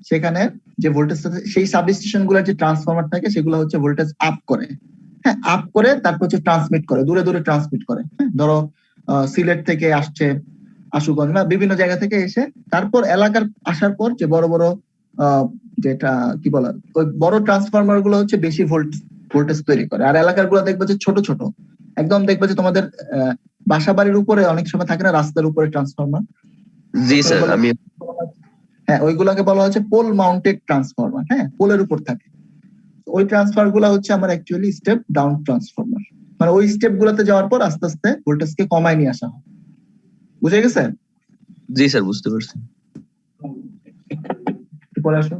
সেখানে যে ভোল্টেজ সেই সাব স্টেশন গুলোর যে ট্রান্সফরমার থাকে সেগুলো হচ্ছে ভোল্টেজ আপ করে। হ্যাঁ, আপ করে তারপর হচ্ছে ট্রান্সমিট করে, দূরে দূরে ট্রান্সমিট করে। হ্যাঁ, ধরো সিলেট থেকে আসছে, আশুগঞ্জ বা বিভিন্ন জায়গা থেকে এসে তারপর এলাকার আসার পর যে বড় বড় যেটা কি বলে ওই বড় ট্রান্সফরমার গুলো হচ্ছে বেশি ভোল্টেজ তৈরি করে। আর এলাকার গুলো দেখবে যে ছোট ছোট, একদম দেখবে যে তোমাদের বাসা বাড়ির উপরে অনেক সময় থাকে না, রাস্তার উপরে ট্রান্সফরমার। জি স্যার, আমি হ্যাঁ, ওইগুলাকে বলা হচ্ছে পোল মাউন্টেড ট্রান্সফরমার। হ্যাঁ, পোলের উপর থাকে। ওই ট্রান্সফার গুলা হচ্ছে আমার অ্যাকচুয়ালি স্টেপ ডাউন ট্রান্সফরমার, মানে ওই স্টেপ গুলাতে যাওয়ার পর আস্তে আস্তে ভোল্টেজকে কমায় নিয়ে আসা হয়। বুঝে গেছে? জি স্যার, বুঝতে পারছি। পরে আসো।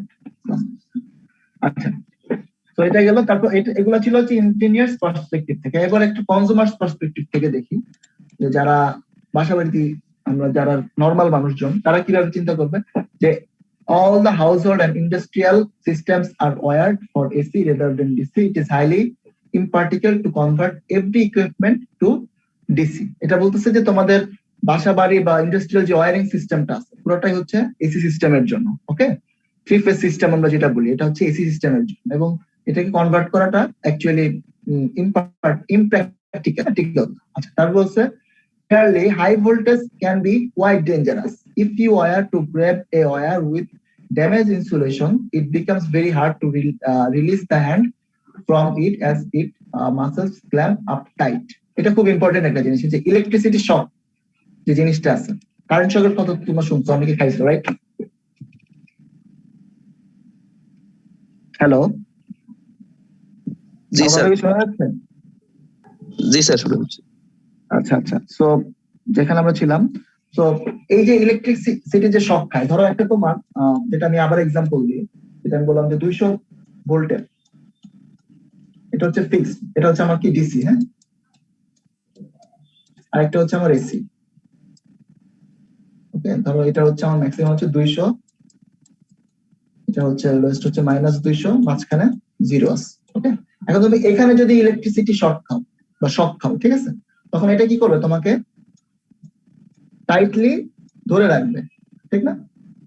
আচ্ছা, তো এটা গেল। তারপর এগুলো ছিল হচ্ছে ইঞ্জিনিয়ার্স পার্সপেক্টিভ থেকে। এবার একটু কনজিউমার্স পার্সপেক্টিভ থেকে দেখি যে যারা বাসা বাড়িতে আমরা যারা নর্মাল মানুষজন তারা কিভাবে চিন্তা করবে যে all the household and industrial systems are wired for AC rather than DC. It is highly impractical to convert every equipment to DC. এটা বলতেছে যে তোমাদের বাসা বাড়ি বা ইন্ডাস্ট্রিয়াল যে ওয়্যারিং সিস্টেমটা আছে পুরোটাই হচ্ছে এসি সিস্টেমের জন্য। ওকে, 3 ফেজ সিস্টেম আমরা যেটা বলি এটা হচ্ছে এসি সিস্টেমের জন্য, এবং এটাকে কনভার্ট করাটা অ্যাকচুয়ালি impractical. আচ্ছা, তারপর বলছে clearly high voltage can be quite dangerous. If you wire to grab a wire with damaged insulation, it becomes very hard to release the hand from it as it muscles clamp up tight. এটা খুব important একটা জিনিস, যে electricity শক যে জিনিসটা আছে, current শকের কথা তোমরা শুনছো, অনেকে খাইছো, রাইট? হ্যালো, জি স্যার। শোনা যাচ্ছে? জি স্যার, শুনে যাচ্ছে। আচ্ছা আচ্ছা, সো যেখানে আমরা ছিলাম, তো এই যে ইলেকট্রিসিটি যে শক খায়, ধরো একটা তোমার যেটা আমি আবার এক্সাম্পল দিই, যেটা আমি বললাম যে 200 ভোল্টের, এটা হচ্ছে ফিক্সড, এটা হচ্ছে আমার কি ডিসি। হ্যাঁ, আর একটা হচ্ছে আমার এসি। ওকে, ধরো এটা হচ্ছে আমার ম্যাক্সিমাম হচ্ছে 200, এটা হচ্ছে লোয়েস্ট হচ্ছে -200, মাঝখানে 0 আছে। ওকে, এখন তুমি এখানে যদি ইলেকট্রিসিটি শর্ট খাও বা শক খাও, ঠিক আছে, তখন এটা কি করবে, তোমাকে টাইটলি ধরে রাখবে, ঠিক না?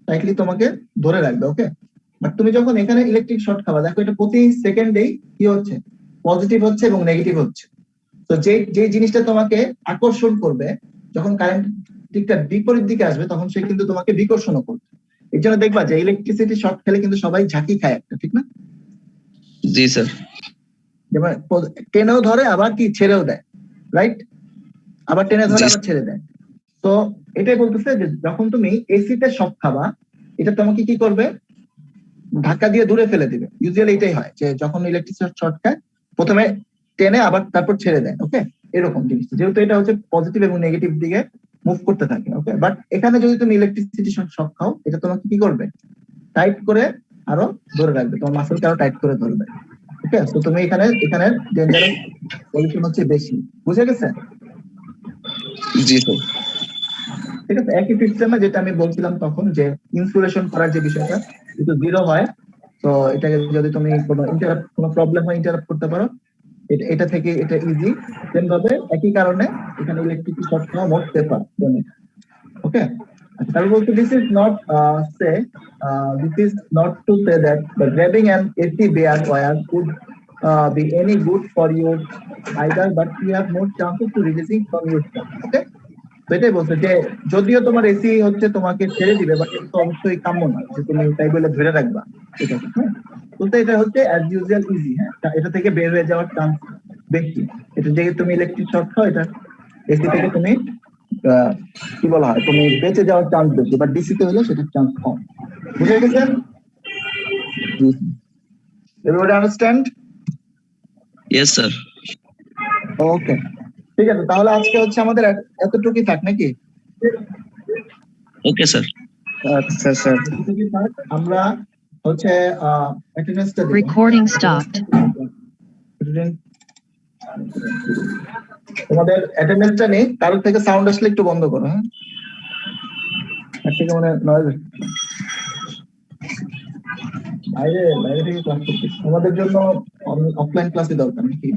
টাইটলি তোমাকে ধরে রাখবে। ওকে, বাট তুমি যখন এখানে ইলেকট্রিক শর্ট খাবা, দেখো এটা প্রতি সেকেন্ডেই কি হচ্ছে, পজিটিভ হচ্ছে এবং নেগেটিভ হচ্ছে। তো যে জিনিসটা তোমাকে আকর্ষণ করবে, যখন কারেন্ট দিকটা বিপরীত দিকে আসবে তখন সে কিন্তু তোমাকে বিকর্ষণও করবে। এর জন্য দেখবা যে ইলেকট্রিসিটি শর্ট খেলে কিন্তু সবাই ঝাঁকি খায় একটা, ঠিক না? জি স্যার। যেমন টেনেও ধরে আবার কি ছেড়েও দেয়, রাইট? আবার টেনে ধরে আবার ছেড়ে দেয়। তো এটাই বলতেছে যে যখন তুমি এসিতে শক খাবা, এটা তোমাকে কি করবে, ধাক্কা দিয়ে দূরে ফেলে দিবে। ইউজুয়ালি এটাই হয় যে যখন ইলেকট্রিসিটি শর্ট খায় প্রথমে টেনে আবার তারপর ছেড়ে দেয়। ওকে, এরকম জিনিস, যেহেতু এটা হচ্ছে পজিটিভ এবং নেগেটিভ দিকে মুভ করতে থাকে। ওকে, বাট এখানে যদি তুমি ইলেকট্রিসিটি শক খাও, এটা তোমাকে কি করবে, টাইট করে আরো ধরে রাখবে, তোমার মাসলকে আরো টাইট করে ধরবে। ওকে, তো তুমি এখানে ডেঞ্জারাস পজিশন হচ্ছে বেশি। বুঝে গেছে? জি স্যার। ঠিক আছে, একই সিস্টেমে যেটা আমি বলছিলাম তখন যে ইনস্টলেশন করার যে বিষয়টা যদি 0 হয়, তো এটাকে যদি তুমি কোনো প্রবলেম হয় ইন্টারাপ্ট করতে পারো, এটা থেকে এটা ইজি। সেম ভাবে একই কারণে এখানে ইলেকট্রিসিটি শর্ট খাওয়া মোট সেফার। ওকে, তাহলে বলতে this is not to say that the grabbing an AC bare wire could be any good for you either, but you have more chances to releasing from your phone. Okay, তো এটাই বলছে যে যদিও তোমার AC হচ্ছে তোমাকে ছেড়ে দিবে, বাট এটা তো অবশ্যই কাম্য না যে তুমি তাই বলে ধরে রাখবা এটাকে। হ্যাঁ, বলতে এটা হচ্ছে অ্যাজ ইউজুয়াল ইজি। হ্যাঁ, এটা থেকে বের হয়ে যাওয়ার চান্স বেশি। এটা যে তুমি ইলেকট্রিক শর্ট খাও, এটা এসি থেকে তুমি কি বলা হয়, তুমি বেঁচে যাওয়ার চান্স বেশি, বাট ডিসিতে হলে সেটার চান্স কম। বুঝে গেছেন? Everybody understand? Yes sir. Okay, ঠিক আছে, তাহলে আজকে হচ্ছে আমাদের এতটুকুই থাক নাকি? Okay sir. আচ্ছা স্যার, এতটুকুই থাক। আমরা হচ্ছে অ্যাটেন্ডেন্সটা দেব। Recording stopped. তোমাদের অ্যাটেন্ডেন্সটা নেই, কারোর থেকে সাউন্ড আসলে একটু বন্ধ করো। হ্যাঁ, এর থেকে মানে নয়েজ বাইরে থেকে ক্লাস করতে আমাদের জন্য অফলাইন ক্লাসই দরকার নাকি?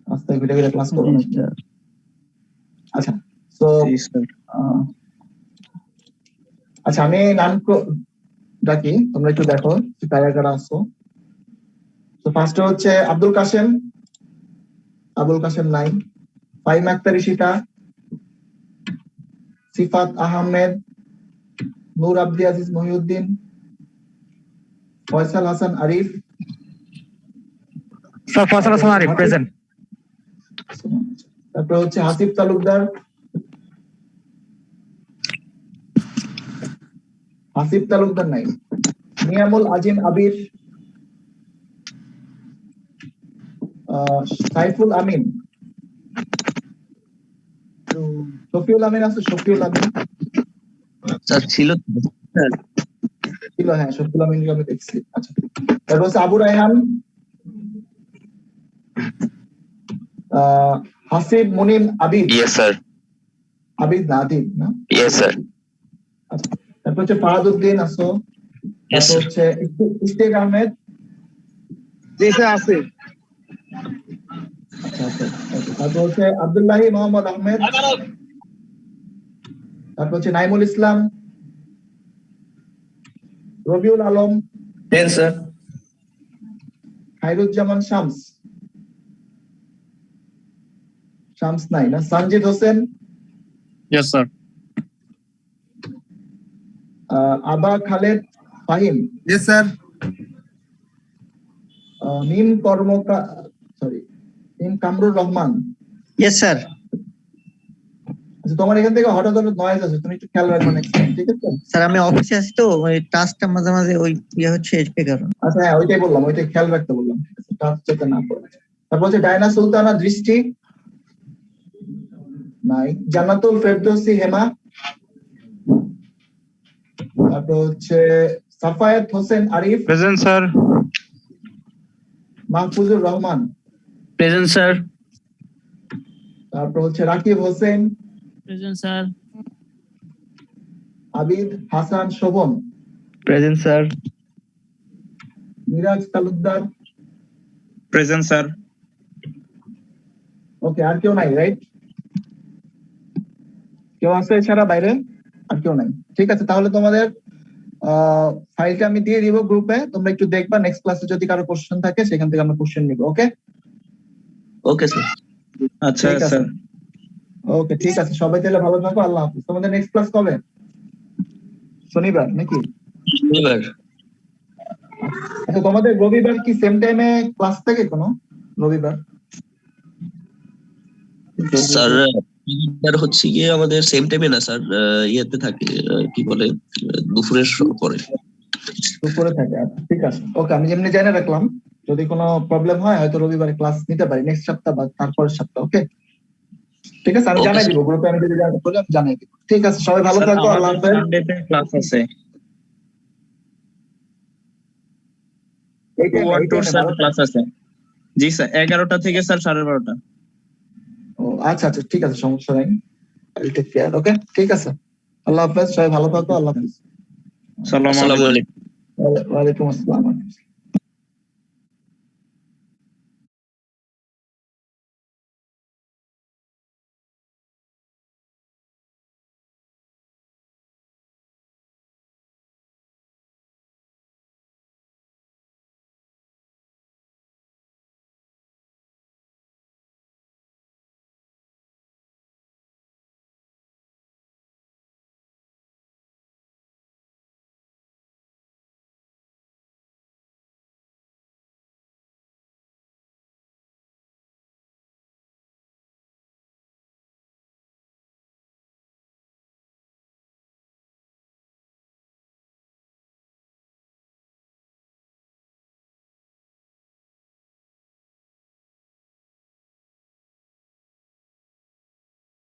আস্তে ঘুরে ঘুরে ক্লাস করবো নাকি? আচ্ছা, তো জি স্যার। আচ্ছা, আমি নাম ডাকি, তোমরা একটু দেখো কারা কারা আসছো। তো ফার্স্টে হচ্ছে আব্দুল কাশেম নাই, ফাইম আক্তার ঈশিতা, সিফাত আহমেদ, নূর আব্দি আজিজ মহিউদ্দিন, ফয়সাল হাসান আরিফ। Sir Faisal Hasan Arif present. তারপর হচ্ছে হাসিব তালুকদার, নাই। নিয়ামুল আজিম আবির, সাইফুল আমিন, শফিউল আমিন আছে? শফিউল আমিন স্যার ছিল। ছিল, হ্যাঁ, শফিউল আমিন আমি দেখছি। আচ্ছা, তারপর হচ্ছে আবু রায়হান, হাসিব মুনিম আবিদ। Yes, sir. আবিদ না, আদিব না? Yes, sir. আচ্ছা, তারপর হচ্ছে ফাহাদুদ্দিন আসো, Yes, তারপর sir. হচ্ছে ইশতিয়াক আহমেদ। জি স্যার আছে। আচ্ছা, তারপর হচ্ছে আব্দুল্লাহি মোহাম্মদ আহমেদ, তারপর হচ্ছে নাইমুল ইসলাম, রবিউল আলম, Yes, sir. খায়রুজ্জামান শামস নাই না? Sanjid Hossain, yes sir. Aba Khaled Fahim, Yes, sir. Mim Mim Kamrur Rahman. Yes sir. আচ্ছা, তোমার এখান থেকে হঠাৎ নয়েজ আছে, তুমি একটু খেয়াল রাখবে নেক্সট টাইম, ঠিক আছে? স্যার আমি অফিসে আছি তো, ওই টাস্কটা মাঝে মাঝে ওই হচ্ছে এই কারণে। আচ্ছা, হ্যাঁ, ওইটাই বললাম, ওইটাই খেয়াল রাখতে বললাম, ঠিক আছে? টাচ যাতে না পড়ে। তারপর হচ্ছে ডায়না সুলতানা দৃষ্টি নাই, জান্নাতুল ফেরদৌসি হেমা, তারপর হচ্ছে Safayet Hossain Arif, present sir. Mahfuzur Rahman, present sir. তারপর হচ্ছে Rakib Hossain, present sir. Abid Hasan Shovon, present sir. Miraj Talukdar. Present sir. Okay, আর কেউ নাই, রাইট? কেউ আছে এছাড়া বাইরে? আর কেউ নাই, ঠিক আছে। তাহলে তোমাদের ফাইলটা আমি দিয়ে দিব গ্রুপে, তোমরা একটু দেখবা। নেক্সট ক্লাসে যদি কারো কোশ্চেন থাকে সেখান থেকে আমরা কোশ্চেন নিব। ওকে ওকে স্যার। আচ্ছা ঠিক আছে। স্যার। ওকে, ঠিক আছে, সবাই তাহলে ভালো থাকো, আল্লাহ হাফিজ। তোমাদের নেক্সট ক্লাস কবে? শনিবার নাকি? এবার আচ্ছা, তোমাদের রবিবার কি সেম টাইমে ক্লাস থাকে কোনো? রবিবার স্যার এবার হচ্ছে গিয়ে আমাদের সেম টাইমে না স্যার, ইয়েতে থাকে, কি বলে, দুপুরের পরে। দুপুরে থাকে? আচ্ছা, ঠিক আছে, ওকে, আমি যেমনি জানিয়ে রাখলাম। যদি কোনো প্রবলেম হয় হয়তো রবিবারে ক্লাস নিতে পারি, নেক্সট সপ্তাহ বা তারপরের সপ্তাহ। ওকে, ঠিক আছে, আমি Okay, জানাই sir. দিব গ্রুপে, আমি যদি জানতে পারি আমি জানাই দিব। ঠিক আছে, সবাই ভালো থাকো, আল্লাহ হাফেজ। সানডেতে ক্লাস আছে। এই টাইমে, এই টাইমে ভালো ক্লাস আছে। জি স্যার, 11টা থেকে স্যার 12:30। ও আচ্ছা, আচ্ছা, ঠিক আছে, সমস্যা নাই। I'll take care. Okay, ঠিক আছে। আল্লাহ হাফেজ, সবাই ভালো থাকো। আল্লাহ হাফেজ। আসসালামু আসসালামু আলাইকুম। আলাইকুম। ওয়ালাইকুম আসসালাম।